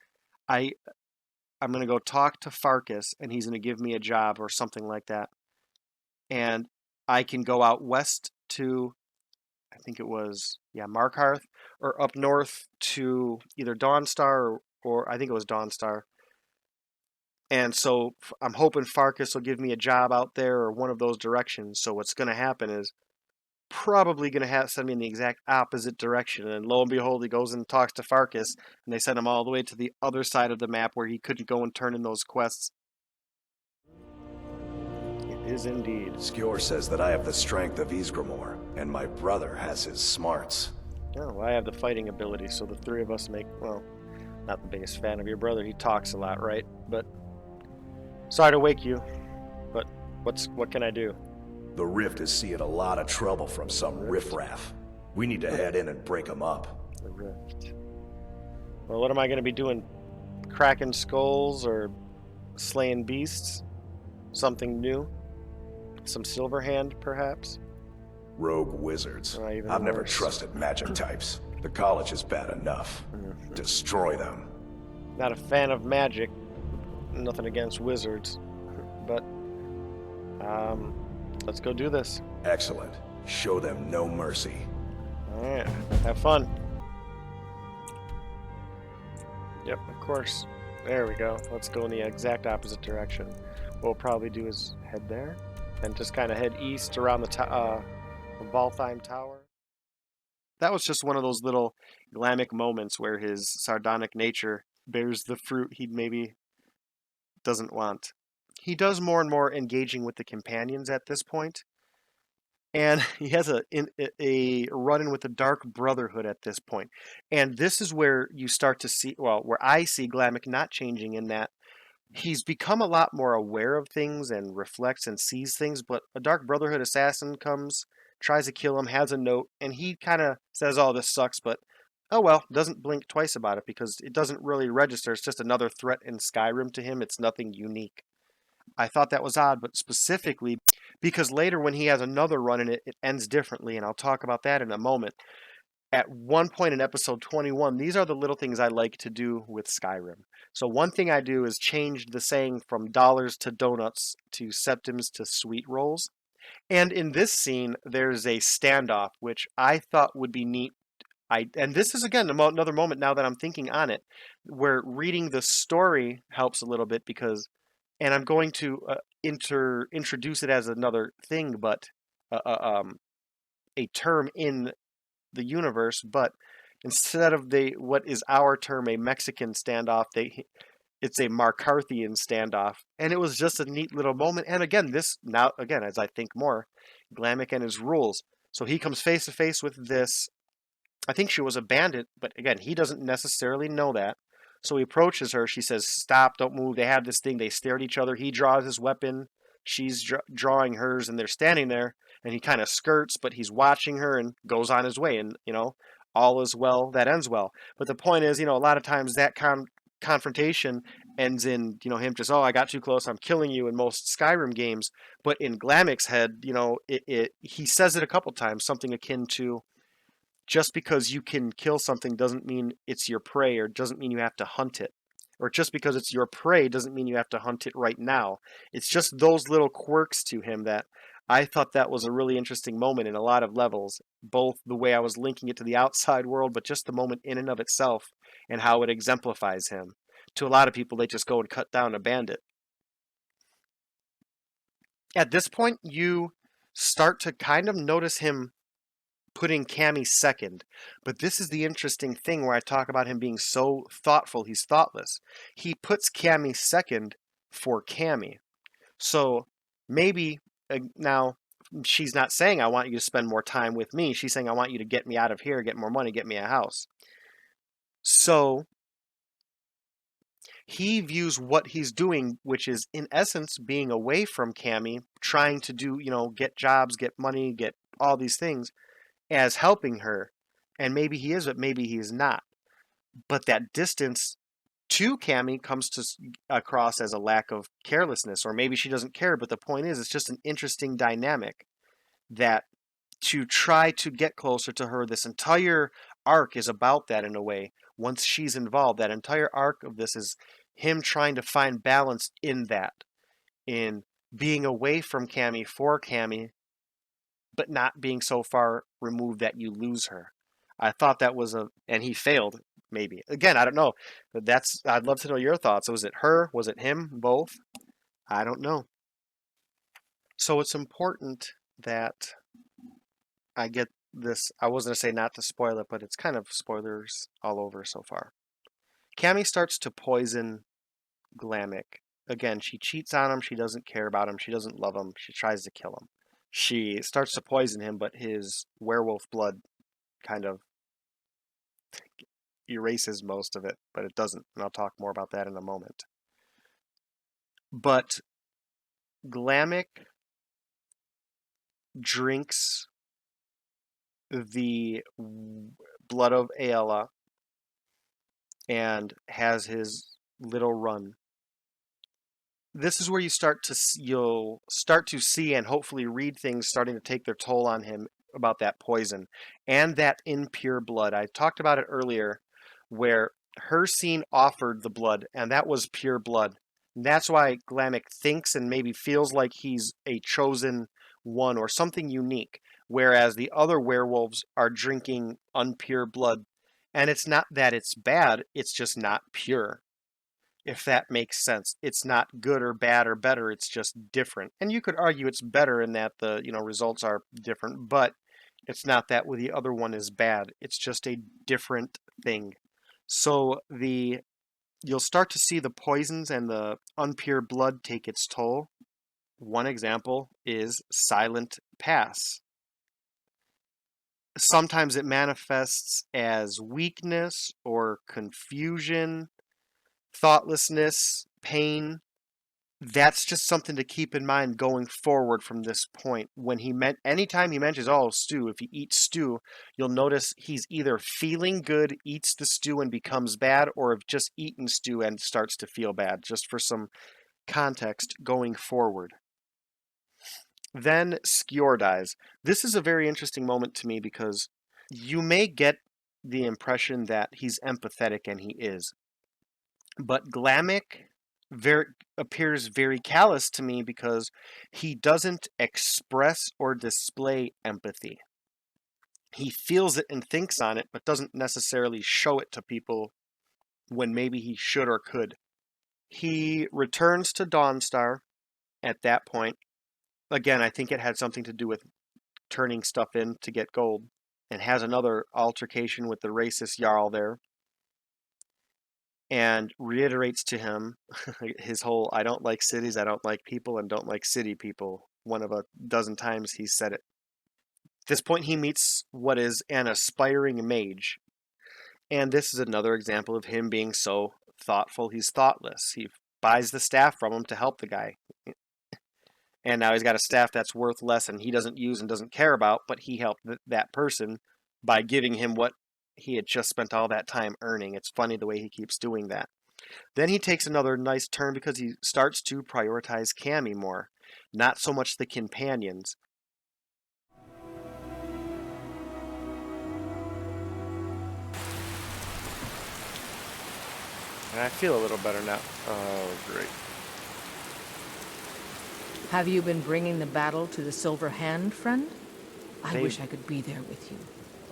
I'm going to go talk to Farkas and he's going to give me a job or something like that, and I can go out west to, I think it was, Markarth, or up north to either Dawnstar or I think it was Dawnstar. And so I'm hoping Farkas will give me a job out there or one of those directions. So what's going to happen is probably going to send me in the exact opposite direction. And lo and behold, he goes and talks to Farkas, and they send him all the way to the other side of the map where he couldn't go and turn in those quests. It is indeed. Skjor says that I have the strength of Ysgramor, and my brother has his smarts. Oh, I have the fighting ability, so the three of us make, well, not the biggest fan of your brother. He talks a lot, right? But sorry to wake you, but what can I do? The Rift is seeing a lot of trouble from some riffraff. We need to head in and break them up. The Rift. Well, what am I going to be doing? Cracking skulls or slaying beasts? Something new? Some Silverhand, perhaps? Rogue wizards. Even I've never worse. trusted magic types. The college is bad enough. Destroy them. Not a fan of magic. Nothing against wizards. But, let's go do this. Excellent. Show them no mercy. Alright, have fun. Yep, of course. There we go. Let's go in the exact opposite direction. What we'll probably do is head there, and just kind of head east around the Valtheim Tower. That was just one of those little Glamek moments where his sardonic nature bears the fruit he maybe doesn't want. He does more and more engaging with the companions at this point, and he has a run-in with the Dark Brotherhood at this point. And this is where you start to see, well, where I see Glamek not changing, in that he's become a lot more aware of things and reflects and sees things, but a Dark Brotherhood assassin comes, tries to kill him, has a note, and he kind of says, oh, this sucks, but oh well, doesn't blink twice about it because it doesn't really register. It's just another threat in Skyrim to him. It's nothing unique. I thought that was odd, but specifically because later when he has another run in it, it ends differently, and I'll talk about that in a moment. At one point in episode 21, these are the little things I like to do with Skyrim. So one thing I do is change the saying from dollars to donuts to Septims to Sweetrolls. And in this scene, there's a standoff, which I thought would be neat. And this is, again, another moment now that I'm thinking on it, where reading the story helps a little bit because, and I'm going to introduce it as another thing, but a term in the universe, but instead of what is our term, a Mexican standoff, it's a Markarthean standoff, and it was just a neat little moment. And again, as I think more, Glamek and his rules. So he comes face to face with this. I think she was a bandit, but again, he doesn't necessarily know that. So he approaches her. She says, "Stop! Don't move." They have this thing. They stare at each other. He draws his weapon. She's drawing hers, and they're standing there. And he kind of skirts, but he's watching her and goes on his way. And all is well that ends well. But the point is, a lot of times that confrontation ends in him just, oh, I got too close, I'm killing you, in most Skyrim games. But in Glamek's head, he says it a couple times, something akin to, just because you can kill something doesn't mean it's your prey, or doesn't mean you have to hunt it, or just because it's your prey doesn't mean you have to hunt it right now. It's just those little quirks to him that I thought that was a really interesting moment in a lot of levels, both the way I was linking it to the outside world, but just the moment in and of itself and how it exemplifies him. To a lot of people, they just go and cut down a bandit. At this point, you start to kind of notice him putting Cami second. But this is the interesting thing where I talk about him being so thoughtful, he's thoughtless. He puts Cami second for Cami. So maybe now she's not saying, I want you to spend more time with me. She's saying, I want you to get me out of here, get more money, get me a house. So he views what he's doing, which is in essence being away from Cami, trying to do, get jobs, get money, get all these things, as helping her. And maybe he is, but maybe he's not. But that distance to Cami comes across as a lack of carelessness, or maybe she doesn't care. But the point is, it's just an interesting dynamic that to try to get closer to her, this entire arc is about that in a way. Once she's involved, that entire arc of this is him trying to find balance in that, in being away from Cami for Cami, but not being so far removed that you lose her. I thought that was and he failed, maybe. Again, I don't know. I'd love to know your thoughts. Was it her? Was it him? Both? I don't know. So it's important that I get this. I was going to say not to spoil it, but it's kind of spoilers all over so far. Cami starts to poison Glamek. Again, she cheats on him. She doesn't care about him. She doesn't love him. She tries to kill him. She starts to poison him, but his werewolf blood kind of erases most of it, but it doesn't, and I'll talk more about that in a moment. But Glamek drinks the blood of Aella and has his little run. This is where you'll start to see and hopefully read things starting to take their toll on him about that poison and that impure blood. I talked about it earlier where Hircine offered the blood, and that was pure blood. And that's why Glamek thinks and maybe feels like he's a chosen one or something unique, whereas the other werewolves are drinking unpure blood. And it's not that it's bad, it's just not pure. If that makes sense. It's not good or bad or better, it's just different. And you could argue it's better in that the, results are different, but it's not that the other one is bad. It's just a different thing. So you'll start to see the poisons and the unpure blood take its toll. One example is Silent Pass. Sometimes it manifests as weakness or confusion, thoughtlessness, pain. That's just something to keep in mind going forward from this point. Anytime he mentions, stew, if he eats stew, you'll notice he's either feeling good, eats the stew and becomes bad, or have just eaten stew and starts to feel bad, just for some context going forward. Then Skjor dies. This is a very interesting moment to me because you may get the impression that he's empathetic, and he is. But Glamek appears very callous to me because he doesn't express or display empathy. He feels it and thinks on it, but doesn't necessarily show it to people when maybe he should or could. He returns to Dawnstar at that point. Again, I think it had something to do with turning stuff in to get gold, and has another altercation with the racist Jarl there, and reiterates to him his whole I don't like cities, I don't like people, and don't like city people. One of a dozen times he's said it. At this point he meets what is an aspiring mage. And this is another example of him being so thoughtful. He's thoughtless. He buys the staff from him to help the guy. And now he's got a staff that's worth less and he doesn't use and doesn't care about, but he helped that person by giving him what he had just spent all that time earning. It's funny the way he keeps doing that. Then he takes another nice turn because he starts to prioritize Cami more, not so much the companions. And I feel a little better now. Oh, great. Have you been bringing the battle to the Silver Hand, friend? I wish I could be there with you.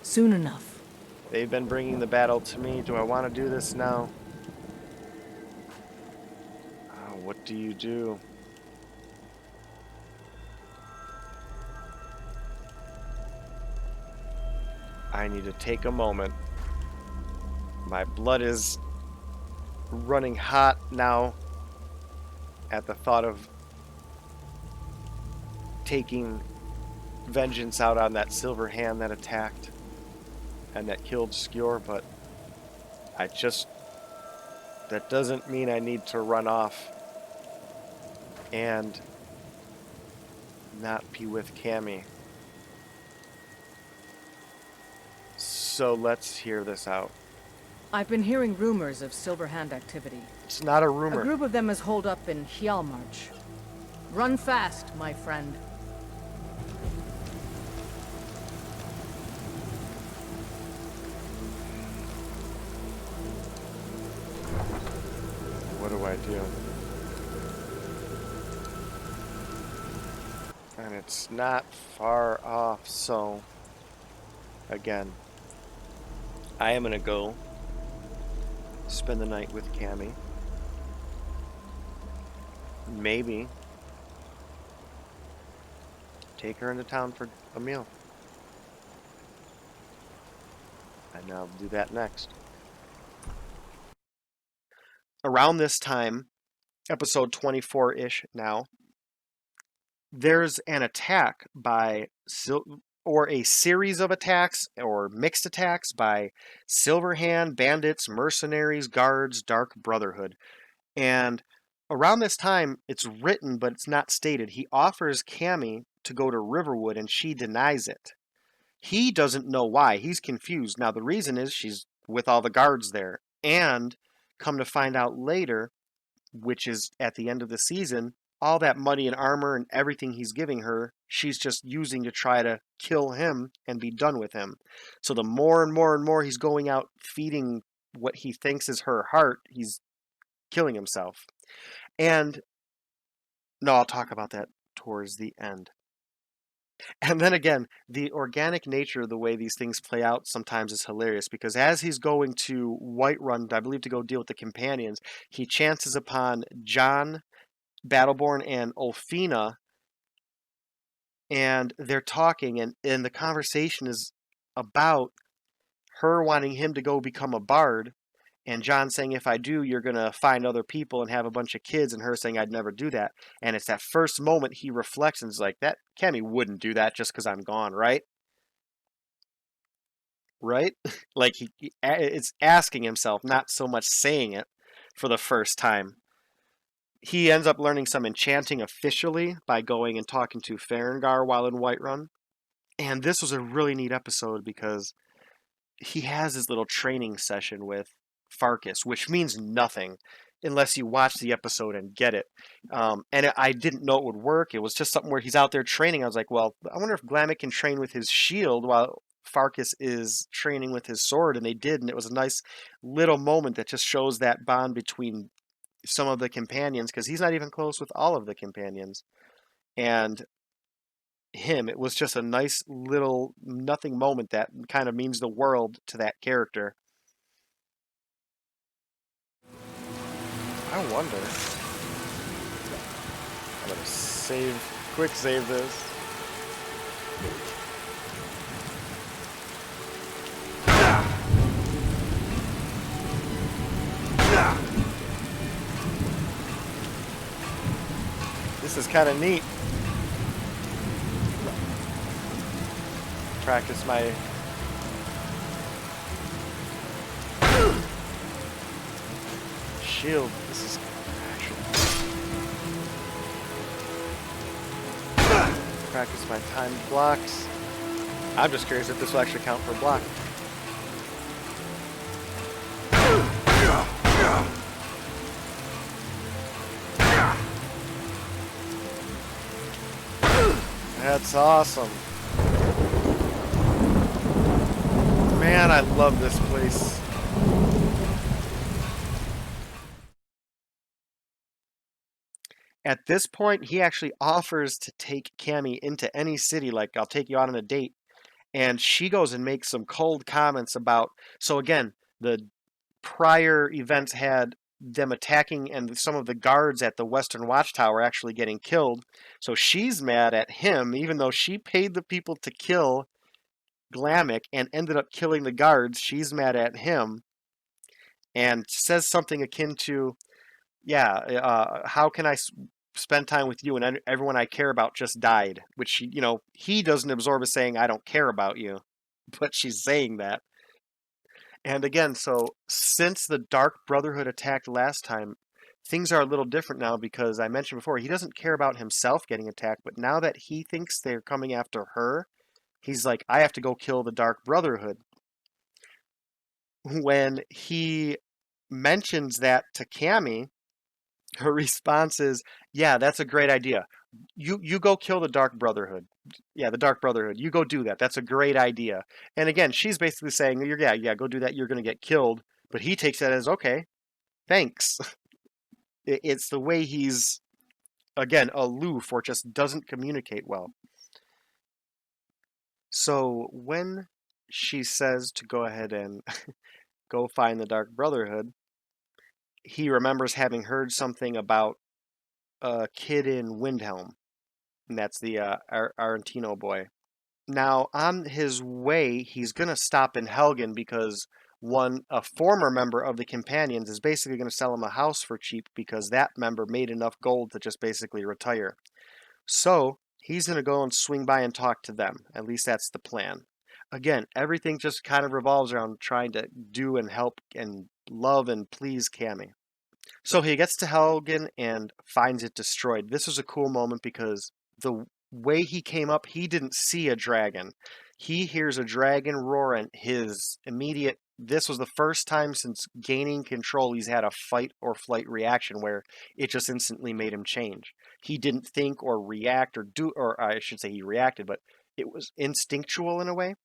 Soon enough. They've been bringing the battle to me. Do I want to do this now? Oh, what do you do? I need to take a moment. My blood is running hot now at the thought of taking vengeance out on that Silver Hand that attacked and that killed Skjor, but that doesn't mean I need to run off and not be with Cami. So let's hear this out. I've been hearing rumors of Silver Hand activity. It's not a rumor. A group of them is holed up in Hjalmarch. Run fast, my friend. What do I do? And it's not far off, so again, I am gonna go spend the night with Cami. Maybe take her into town for a meal. And I'll do that next. Around this time, episode 24-ish now, there's an attack by or a series of attacks or mixed attacks by Silverhand, bandits, mercenaries, guards, Dark Brotherhood. And around this time, it's written, but it's not stated. He offers Cami to go to Riverwood, and she denies it. He doesn't know why. He's confused. Now, the reason is she's with all the guards there. And come to find out later, which is at the end of the season, all that money and armor and everything he's giving her, she's just using to try to kill him and be done with him. So the more and more and more he's going out feeding what he thinks is her heart, he's killing himself. And no, I'll talk about that towards the end. And then again, the organic nature of the way these things play out sometimes is hilarious, because as he's going to Whiterun, I believe, to go deal with the companions, he chances upon John, Battleborn, and Ulfina, and they're talking, and the conversation is about her wanting him to go become a bard, and John saying, if I do, you're going to find other people and have a bunch of kids, and her saying, I'd never do that. And it's that first moment he reflects and is like, that Cami wouldn't do that just because I'm gone, right? Right? Like, it's asking himself, not so much saying it for the first time. He ends up learning some enchanting officially by going and talking to Farengar while in Whiterun. And this was a really neat episode because he has his little training session with Farkas, which means nothing unless you watch the episode and get it. And I didn't know it would work. It was just something where he's out there training. I was like, well, I wonder if Glamek can train with his shield while Farkas is training with his sword. And they did. And it was a nice little moment that just shows that bond between some of the companions, because he's not even close with all of the companions. And him, it was just a nice little nothing moment that kind of means the world to that character. I wonder. I'm gonna quick save this. This is kind of neat. Practice my shield. This is actually practice my timed blocks. I'm just curious if this will actually count for block. That's awesome. Man, I love this place. At this point, he actually offers to take Cami into any city, like, I'll take you out on a date. And she goes and makes some cold comments about, so again, the prior events had them attacking and some of the guards at the Western Watchtower actually getting killed. So she's mad at him, even though she paid the people to kill Glamek and ended up killing the guards. She's mad at him and says something akin to, yeah, how can I spend time with you and everyone I care about just died? Which, he doesn't absorb as saying, I don't care about you. But she's saying that. And again, so since the Dark Brotherhood attacked last time, things are a little different now, because I mentioned before, he doesn't care about himself getting attacked, but now that he thinks they're coming after her, he's like, I have to go kill the Dark Brotherhood. When he mentions that to Cami, her response is, yeah, that's a great idea. You go kill the Dark Brotherhood. Yeah, the Dark Brotherhood. You go do that. That's a great idea. And again, she's basically saying, yeah, go do that. You're going to get killed. But he takes that as, okay, thanks. It's the way he's, again, aloof or just doesn't communicate well. So when she says to go ahead and go find the Dark Brotherhood, he remembers having heard something about a kid in Windhelm. And that's the Arantino boy. Now, on his way, he's going to stop in Helgen because a former member of the Companions is basically going to sell him a house for cheap because that member made enough gold to just basically retire. So He's going to go and swing by and talk to them. At least that's the plan. Again, everything just kind of revolves around trying to do and help and love and please Cami. So he gets to Helgen and finds it destroyed. This was a cool moment because the way he came up, he didn't see a dragon. He hears a dragon roar, and his immediate... This was the first time since gaining control he's had a fight or flight reaction where it just instantly made him change. He didn't think or react or do... Or I should say he reacted, but it was instinctual in a way.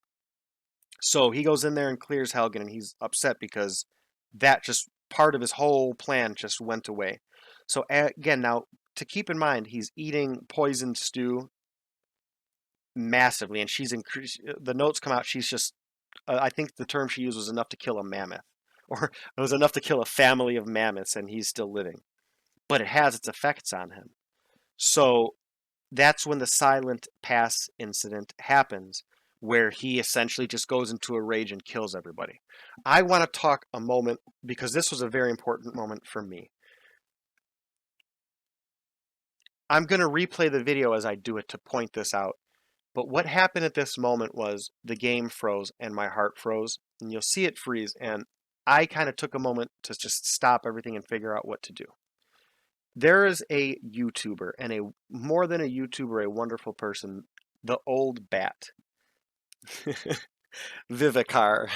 So he goes in there and clears Helgen, and he's upset because that just... part of his whole plan just went away. So again, now to keep in mind, he's eating poisoned stew massively, and she's increased. The notes come out. She's just, I think the term she used was enough to kill a mammoth, or it was enough to kill a family of mammoths, and he's still living. But it has its effects on him. So that's when the silent pass incident happens, where he essentially just goes into a rage and kills everybody. I want to talk a moment, because this was a very important moment for me. I'm going to replay the video as I do it to point this out. But what happened at this moment was the game froze and my heart froze. And you'll see it freeze. And I kind of took a moment to just stop everything and figure out what to do. There is a YouTuber, and a more than a YouTuber, a wonderful person, the Old Bat. Vivicar,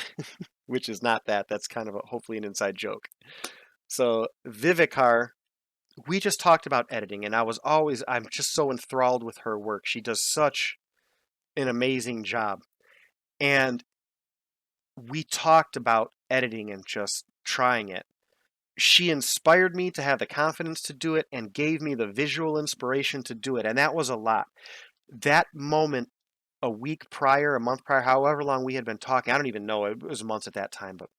which is not that. That's kind of hopefully an inside joke. So Vivicar, we just talked about editing, and I'm just so enthralled with her work. She does such an amazing job. And we talked about editing and just trying it. She inspired me to have the confidence to do it and gave me the visual inspiration to do it. And that was a lot. That moment, a week prior, a month prior, however long we had been talking, I don't even know, it was months at that time, but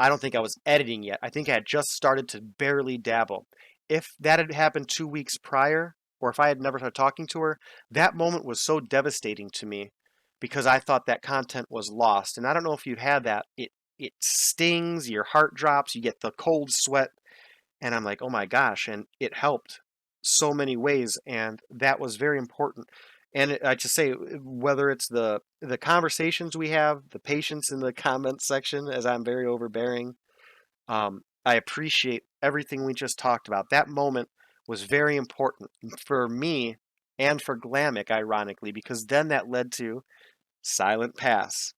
I don't think I was editing yet. I think I had just started to barely dabble. If that had happened 2 weeks prior, or if I had never started talking to her, that moment was so devastating to me because I thought that content was lost. And I don't know if you've had that. It stings, your heart drops, you get the cold sweat, and I'm like, oh my gosh, and it helped so many ways, and that was very important. And I just say, whether it's the conversations we have, the patience in the comments section, as I'm very overbearing, I appreciate everything we just talked about. That moment was very important for me and for Glamek, ironically, because then that led to Silent Pass.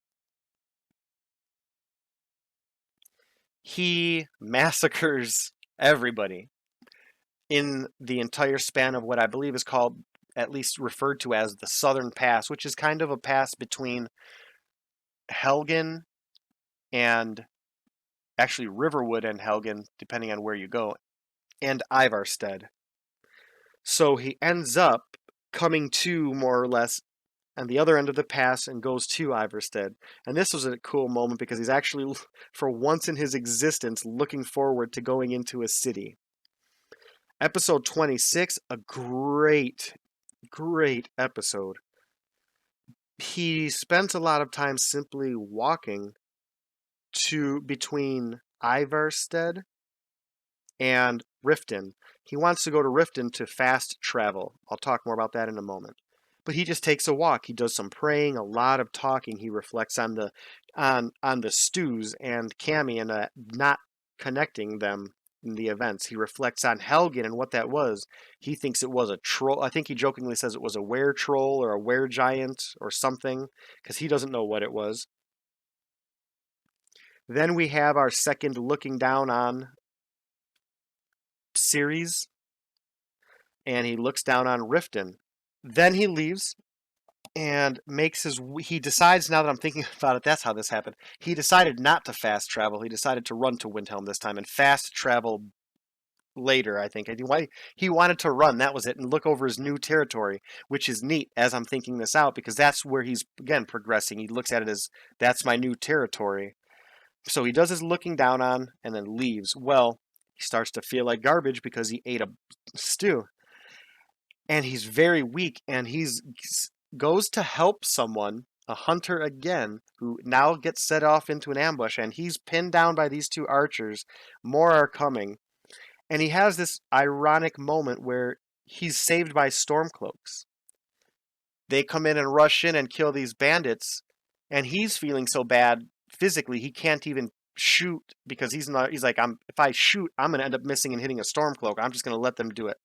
He massacres everybody in the entire span of what I believe is called, at least referred to as, the Southern Pass, which is kind of a pass between Helgen and actually Riverwood and Helgen, depending on where you go, and Ivarstead. So he ends up coming to, more or less, on the other end of the pass and goes to Ivarstead. And this was a cool moment because he's actually, for once in his existence, looking forward to going into a city. Episode 26, a great episode. He spent a lot of time simply walking between Ivarstead and Riften. He wants to go to Riften to fast travel. I'll talk more about that in a moment. But he just takes a walk. He does some praying, a lot of talking. He reflects on the stews and Cami and not connecting them in the events. He reflects on Helgen and what that was. He thinks it was a troll. I think he jokingly says it was a were-troll or a were-giant or something, because he doesn't know what it was. Then we have our second looking down on series, and he looks down on Riften. Then he leaves and he decides, now that I'm thinking about it, that's how this happened. He decided not to fast travel. He decided to run to Windhelm this time and fast travel later, I think. He wanted to run, that was it, and look over his new territory, which is neat as I'm thinking this out, because that's where he's, again, progressing. He looks at it as, that's my new territory. So he does his looking down on and then leaves. Well, he starts to feel like garbage because he ate a stew. And he's very weak, and goes to help someone, a hunter again, who now gets set off into an ambush, and he's pinned down by these two archers. More are coming. And he has this ironic moment where he's saved by Stormcloaks. they come in and rush in and kill these bandits, and he's feeling so bad physically he can't even shoot because he's like, if I shoot, I'm gonna end up missing and hitting a Stormcloak. I'm just gonna let them do it.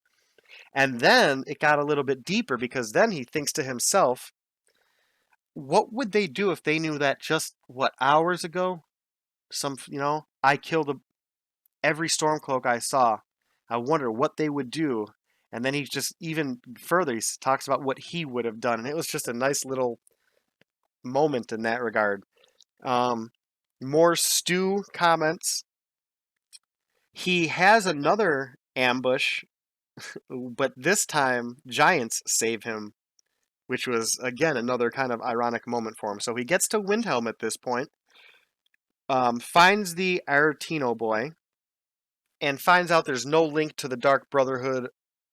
And then it got a little bit deeper because then he thinks to himself, what would they do if they knew that just hours ago, I killed every Stormcloak I saw. I wonder what they would do. And then he just even further he talks about what he would have done, and it was just a nice little moment in that regard. More Stu comments. He has another ambush, but this time giants save him, which was again another kind of ironic moment for him. So he gets to Windhelm at this point, finds the Aretino boy, and finds out there's no link to the Dark Brotherhood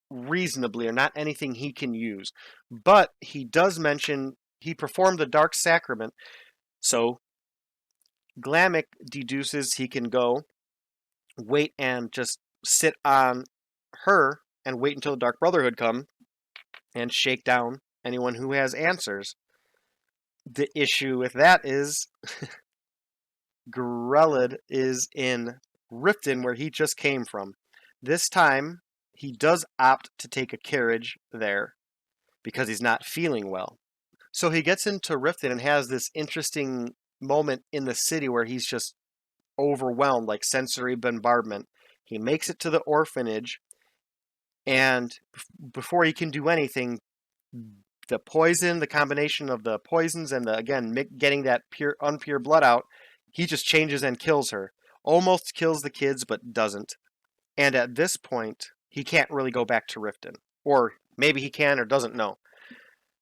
reasonably, or not anything he can use. But he does mention he performed the Dark Sacrament, so Glamek deduces he can go, wait and just sit on her and wait until the Dark Brotherhood come and shake down anyone who has answers. The issue with that is Grelid is in Riften, where he just came from. This time, he does opt to take a carriage there because he's not feeling well. So he gets into Riften and has this interesting moment in the city where he's just overwhelmed, like sensory bombardment. He makes it to the orphanage, and before he can do anything, the poison, the combination of the poisons and getting that unpure blood out, he just changes and kills her. Almost kills the kids, but doesn't. And at this point, he can't really go back to Riften. Or maybe he can or doesn't know.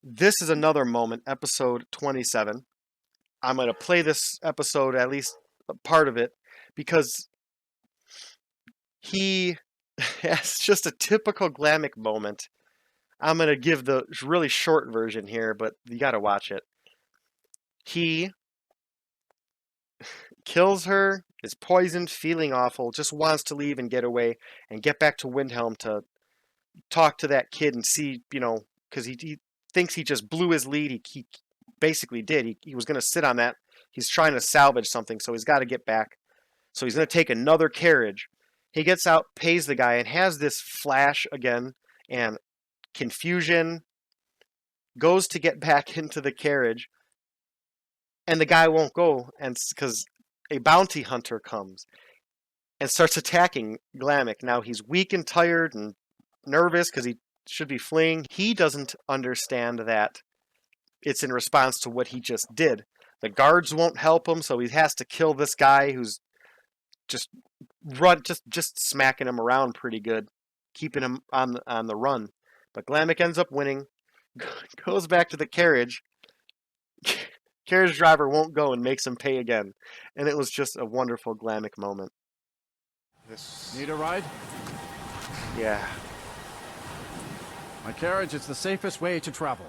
This is another moment, episode 27. I'm going to play this episode, at least a part of it, because he has just a typical Glamek moment. I'm going to give the really short version here, but you got to watch it. He kills her, is poisoned, feeling awful, just wants to leave and get away and get back to Windhelm to talk to that kid and see, because he thinks he just blew his lead. He basically did. He was going to sit on that. He's trying to salvage something, so he's got to get back. So he's going to take another carriage. He gets out, pays the guy, and has this flash again, and confusion, goes to get back into the carriage, and the guy won't go, and because a bounty hunter comes and starts attacking Glamek. Now he's weak and tired and nervous because he should be fleeing. He doesn't understand that it's in response to what he just did. The guards won't help him, so he has to kill this guy who's just smacking him around pretty good, keeping him on the run. But Glamek ends up winning, goes back to the carriage. Carriage driver won't go and makes him pay again. And it was just a wonderful Glamek moment. Need a ride? Yeah. My carriage is the safest way to travel.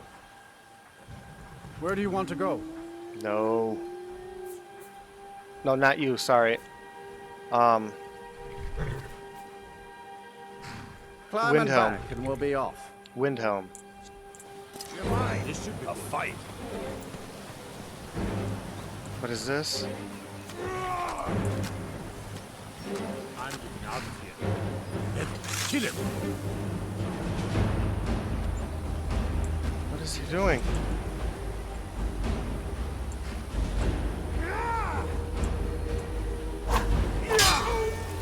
Where do you want to go? No, not you, sorry. Climb Windhelm. back and we'll be off. Windhelm. You're mine. This should be a fight. What is this? I'm getting out of here. Let's kill him. What is he doing?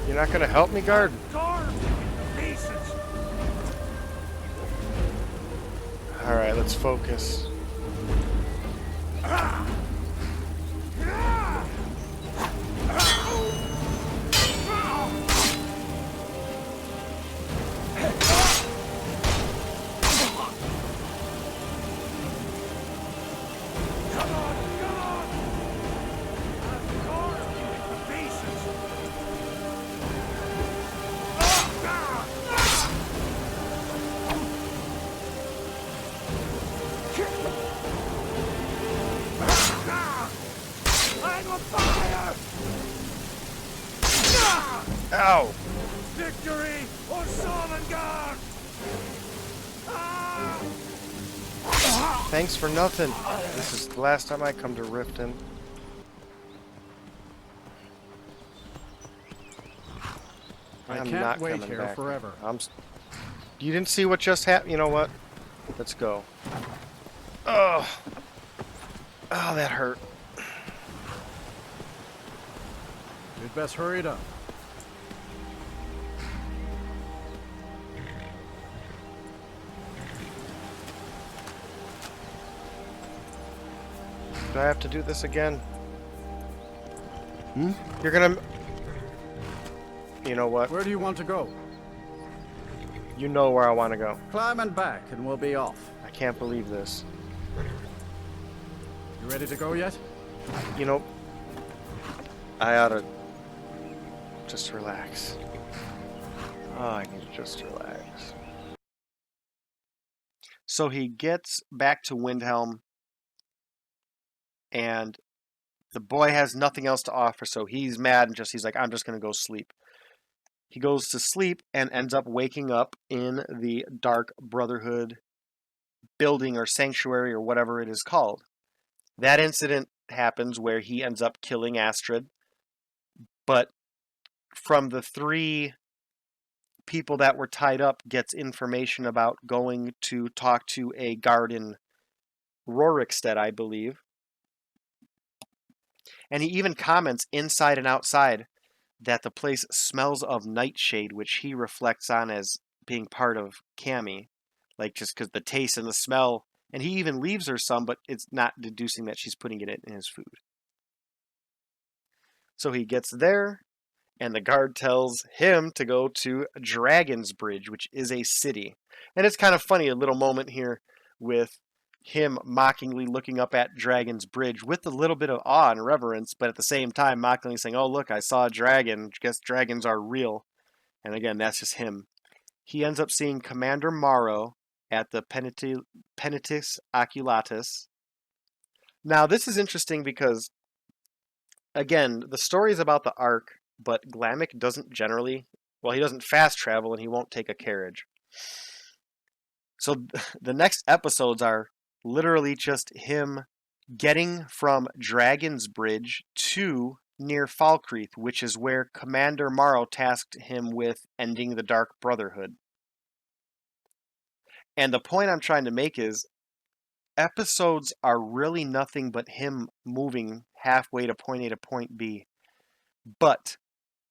You're not gonna help me, guard? Alright, let's focus. Ow! Victory or Sovngarde! Thanks for nothing. This is the last time I come to Riften. I I'm can't not wait coming here back. forever. You didn't see what just happened? You know what? Let's go. Oh, that hurt. You'd best hurry it up. Do I have to do this again? You're gonna... You know what? Where do you want to go? You know where I want to go. Climb and back, and we'll be off. I can't believe this. You ready to go yet? You know, I ought to just relax. Oh, I need to just relax. So he gets back to Windhelm, and the boy has nothing else to offer, so he's mad and he's like, I'm just going to go sleep. He goes to sleep and ends up waking up in the Dark Brotherhood building or sanctuary or whatever it is called. That incident happens where he ends up killing Astrid, but from the 3 people that were tied up gets information about going to talk to a guard in Rorikstead, I believe. And he even comments inside and outside that the place smells of nightshade, which he reflects on as being part of Cami. Like, just because the taste and the smell. And he even leaves her some, but it's not deducing that she's putting it in his food. So he gets there, and the guard tells him to go to Dragon's Bridge, which is a city. And it's kind of funny, a little moment here with him mockingly looking up at Dragon's Bridge with a little bit of awe and reverence, but at the same time mockingly saying, oh, look, I saw a dragon. Guess dragons are real. And again, that's just him. He ends up seeing Commander Morrow at the Penitus Oculatus. Now, this is interesting because, again, the story is about the Ark, but Glamek doesn't generally, well, he doesn't fast travel and he won't take a carriage. So the next episodes are literally just him getting from Dragon's Bridge to near Falkreath, which is where Commander Morrow tasked him with ending the Dark Brotherhood. And the point I'm trying to make is episodes are really nothing but him moving halfway to point A to point B. But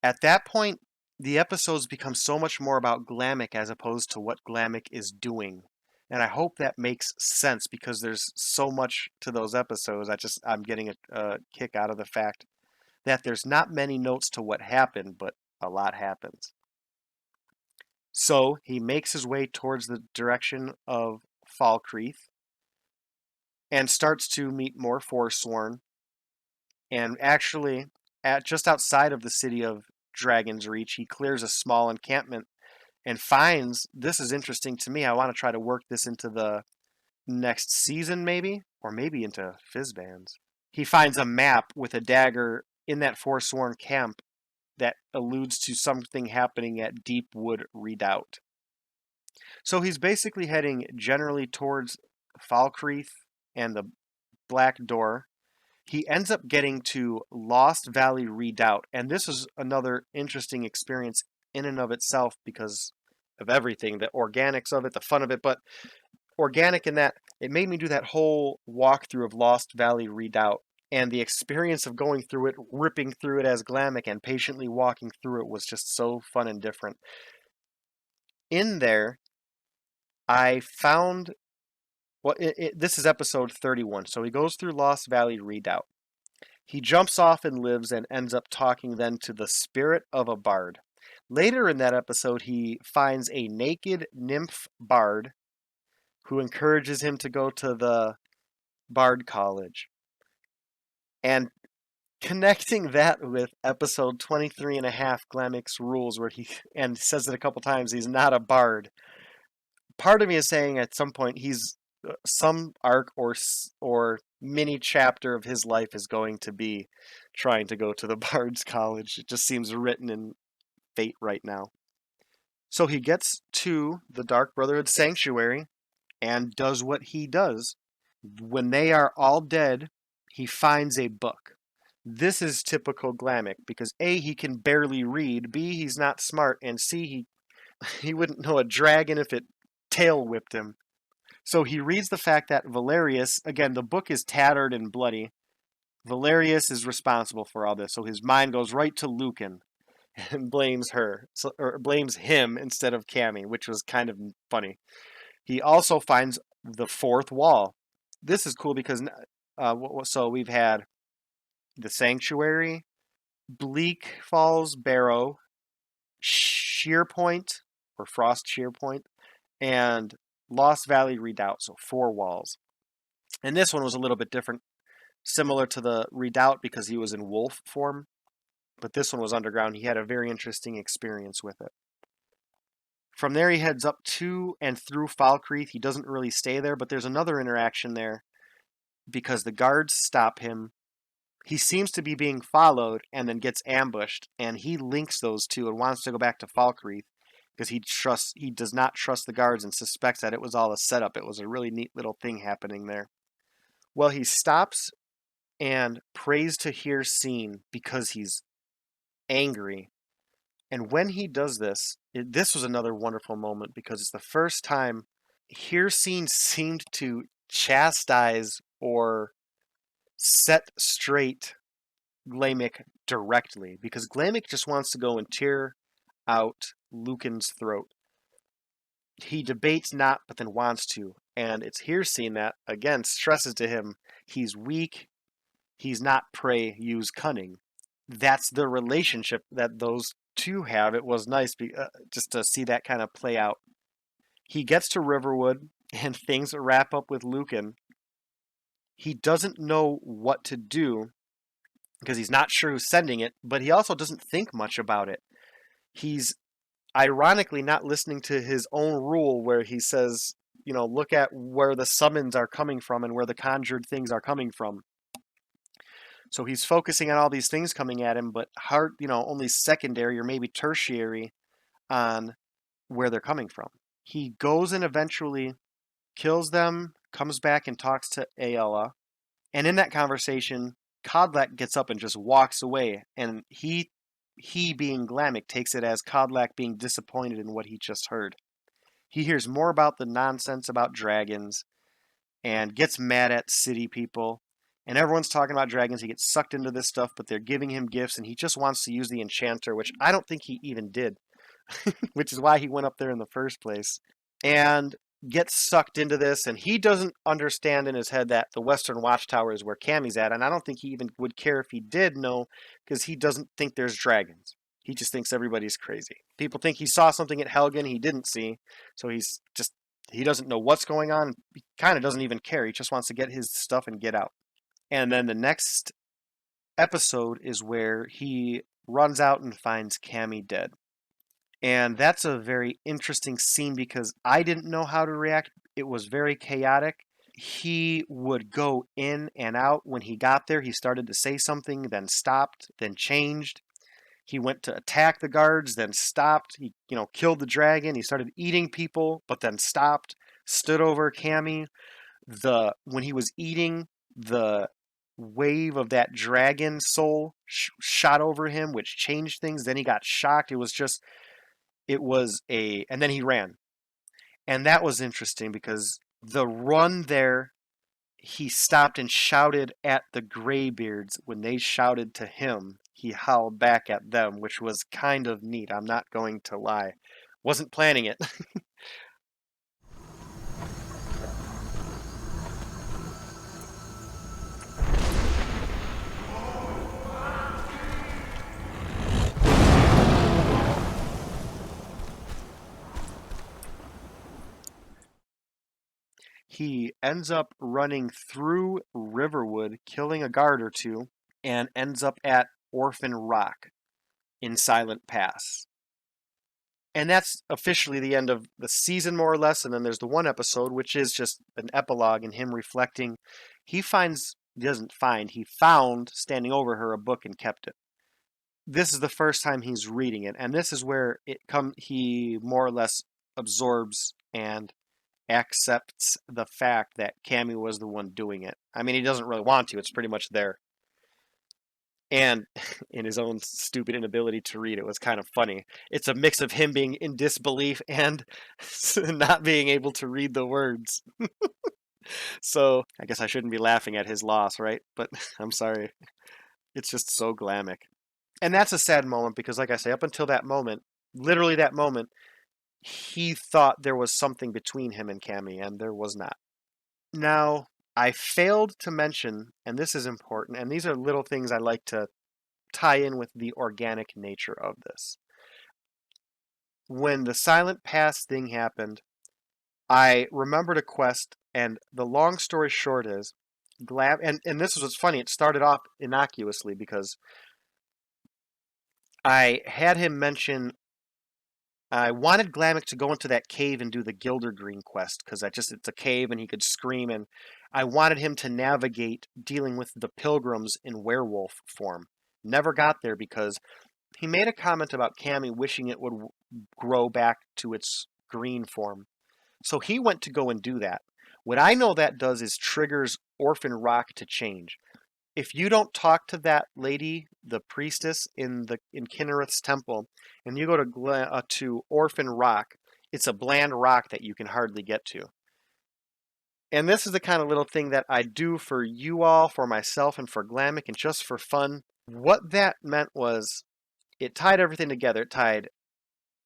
at that point, the episodes become so much more about Glamek as opposed to what Glamek is doing. And I hope that makes sense because there's so much to those episodes. I'm getting a kick out of the fact that there's not many notes to what happened, but a lot happens. So he makes his way towards the direction of Falkreath and starts to meet more Forsworn. And actually, just outside of the city of Dragon's Reach, he clears a small encampment and finds, this is interesting to me, I want to try to work this into the next season maybe, or maybe into Fizzbands. He finds a map with a dagger in that Forsworn camp that alludes to something happening at Deepwood Redoubt. So he's basically heading generally towards Falkreath and the Black Door. He ends up getting to Lost Valley Redoubt, and this is another interesting experience in and of itself because of everything, the organics of it, the fun of it, but organic in that it made me do that whole walkthrough of Lost Valley Redoubt, and the experience of going through it, ripping through it as Glamek and patiently walking through it was just so fun and different. In there, I found, well, this is episode 31, so he goes through Lost Valley Redoubt. He jumps off and lives and ends up talking then to the spirit of a bard. Later in that episode, he finds a naked nymph bard who encourages him to go to the Bard College. And connecting that with episode 23 and a half, Glamek's Rules, where he and says it a couple times, he's not a bard. Part of me is saying at some point he's some arc or mini chapter of his life is going to be trying to go to the Bard's College. It just seems written in fate right now. So he gets to the Dark Brotherhood Sanctuary and does what he does. When they are all dead, he finds a book. This is typical Glamek because A, he can barely read, B, he's not smart, and C, he wouldn't know a dragon if it tail whipped him. So he reads the fact that Valerius, again, the book is tattered and bloody. Valerius is responsible for all this, so his mind goes right to Lucan and blames her, or blames him instead of Cami, which was kind of funny. He also finds the fourth wall. This is cool because so we've had the Sanctuary, Bleak Falls Barrow, Sheer Point or Frostshear Point, and Lost Valley Redoubt. So 4 walls. And this one was a little bit different, similar to the Redoubt because he was in wolf form, but this one was underground. He had a very interesting experience with it. From there, he heads up to and through Falkreath. He doesn't really stay there, but there's another interaction there because the guards stop him. He seems to be being followed and then gets ambushed, and he links those two and wants to go back to Falkreath because he does not trust the guards and suspects that it was all a setup. It was a really neat little thing happening there. Well, he stops and prays to Hircine because he's angry. And when he does this, this was another wonderful moment because it's the first time Hircine seemed to chastise or set straight Glamek directly, because Glamek just wants to go and tear out Lucan's throat. He debates not, but then wants to, and it's Hircine that, again, stresses to him he's weak, he's not prey, use cunning. That's the relationship that those two have. It was nice just to see that kind of play out. He gets to Riverwood, and things wrap up with Lucan. He doesn't know what to do because he's not sure who's sending it, but he also doesn't think much about it. He's ironically not listening to his own rule where he says, look at where the summons are coming from and where the conjured things are coming from. So he's focusing on all these things coming at him, but only secondary or maybe tertiary on where they're coming from. He goes and eventually kills them, comes back and talks to Ayala. And in that conversation, Kodlak gets up and just walks away. And he being Glamek, takes it as Kodlak being disappointed in what he just heard. He hears more about the nonsense about dragons and gets mad at city people. And everyone's talking about dragons. He gets sucked into this stuff, but they're giving him gifts, and he just wants to use the enchanter, which I don't think he even did, which is why he went up there in the first place. And gets sucked into this, and he doesn't understand in his head that the Western Watchtower is where Cami's at, and I don't think he even would care if he did know, because he doesn't think there's dragons. He just thinks everybody's crazy. People think he saw something at Helgen he didn't see, so he doesn't know what's going on. He kind of doesn't even care. He just wants to get his stuff and get out. And then the next episode is where he runs out and finds Cami dead. And that's a very interesting scene because I didn't know how to react. It was very chaotic. He would go in and out. When he got there, he started to say something, then stopped, then changed. He went to attack the guards, then stopped. He, killed the dragon. He started eating people, but then stopped, stood over Cami. When he was eating, the wave of that dragon soul shot over him, which changed things. Then he got shocked. And then he ran. And that was interesting because the run there, he stopped and shouted at the Greybeards. When they shouted to him, he howled back at them, which was kind of neat. I'm not going to lie. Wasn't planning it. He ends up running through Riverwood, killing a guard or two, and ends up at Orphan Rock in Silent Pass. And that's officially the end of the season, more or less. And then there's the one episode, which is just an epilogue and him reflecting. He found, standing over her, a book and kept it. This is the first time he's reading it. And this is where he more or less absorbs and accepts the fact that Cami was the one doing it. I mean, he doesn't really want to. It's pretty much there. And in his own stupid inability to read, it was kind of funny. It's a mix of him being in disbelief and not being able to read the words. So I guess I shouldn't be laughing at his loss, right? But I'm sorry. It's just so Glamek. And that's a sad moment because, like I say, up until that moment, literally that moment, he thought there was something between him and Cami, and there was not. Now, I failed to mention, and this is important, and these are little things I like to tie in with the organic nature of this. When the Silent Pass thing happened, I remembered a quest, and the long story short is, and this was what's funny, it started off innocuously because I had him mention I wanted Glamek to go into that cave and do the Gildergreen quest because it's a cave and he could scream, and I wanted him to navigate dealing with the pilgrims in werewolf form. Never got there because he made a comment about Cami wishing it would grow back to its green form. So he went to go and do that. What I know that does is triggers Orphan Rock to change. If you don't talk to that lady, the priestess in Kinnereth's temple, and you go to Orphan Rock, it's a bland rock that you can hardly get to. And this is the kind of little thing that I do for you all, for myself, and for Glamek, and just for fun. What that meant was it tied everything together. It tied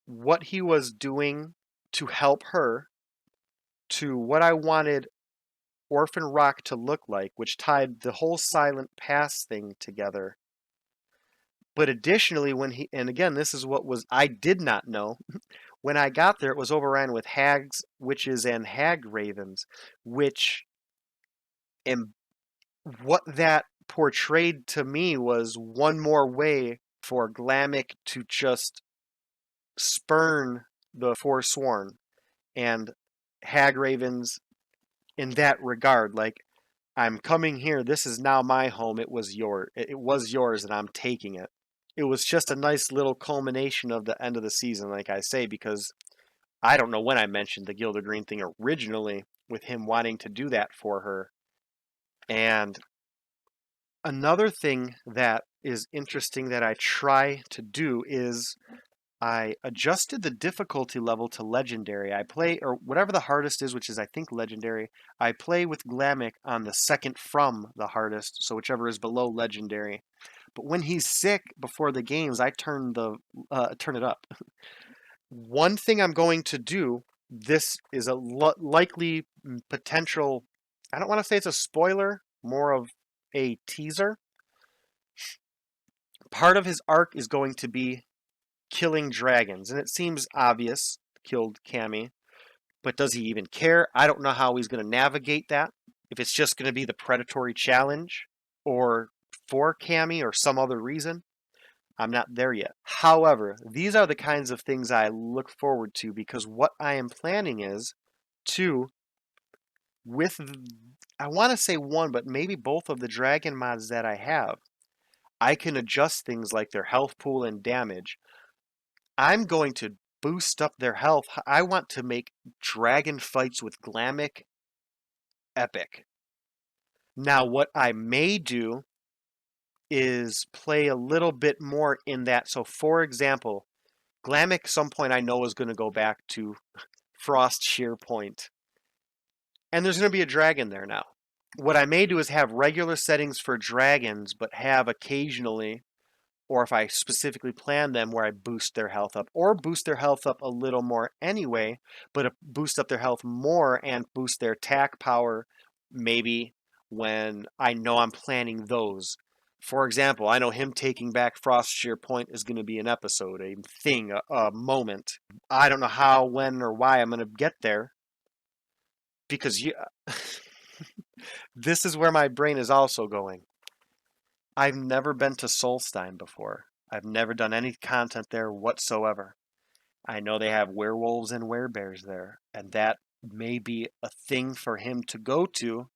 what he was doing to help her to what I wanted Orphan Rock to look like, which tied the whole Silent Pass thing together. But additionally, and again, this is what I did not know. When I got there, it was overrun with hags, witches, and hag ravens, and what that portrayed to me was one more way for Glamek to just spurn the Forsworn and hag ravens in that regard. Like, I'm coming here, this is now my home, it was yours, and I'm taking it. It was just a nice little culmination of the end of the season, like I say, because I don't know when I mentioned the Gildergreen thing originally, with him wanting to do that for her. And another thing that is interesting that I try to do is I adjusted the difficulty level to legendary. I play, or whatever the hardest is, which is I think legendary. I play with Glamek on the second from the hardest, so whichever is below legendary. But when he's sick before the games, I turn it up. One thing I'm going to do, this is a likely potential, I don't want to say it's a spoiler, more of a teaser. Part of his arc is going to be killing dragons, and it seems obvious, killed Cami, but does he even care? I don't know how he's going to navigate that, if it's just going to be the predatory challenge, or for Cami, or some other reason. I'm not there yet. However, these are the kinds of things I look forward to, because what I am planning is to, I want to say one, but maybe both of the dragon mods that I have, I can adjust things like their health pool and damage. I'm going to boost up their health. I want to make dragon fights with Glamek epic. Now, what I may do is play a little bit more in that. So, for example, Glamek, some point I know is going to go back to Frostshear Point. And there's going to be a dragon there now. What I may do is have regular settings for dragons, but have occasionally, or if I specifically plan them, where I boost their health up, or boost their health up a little more anyway, but boost up their health more and boost their attack power maybe when I know I'm planning those. For example, I know him taking back Frostshear Point is going to be an episode, a thing, a moment. I don't know how, when, or why I'm going to get there, because this is where my brain is also going. I've never been to Solstein before. I've never done any content there whatsoever. I know they have werewolves and werebears there, and that may be a thing for him to go to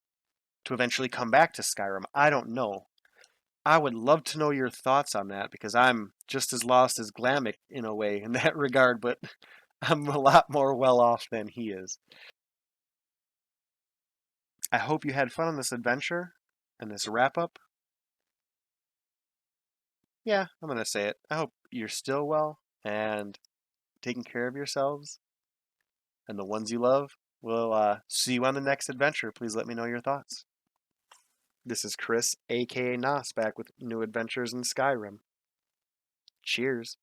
eventually come back to Skyrim. I don't know. I would love to know your thoughts on that, because I'm just as lost as Glamek in a way in that regard, but I'm a lot more well off than he is. I hope you had fun on this adventure and this wrap-up. Yeah, I'm going to say it. I hope you're still well and taking care of yourselves and the ones you love. We'll see you on the next adventure. Please let me know your thoughts. This is Chris, aka Nos, back with new adventures in Skyrim. Cheers.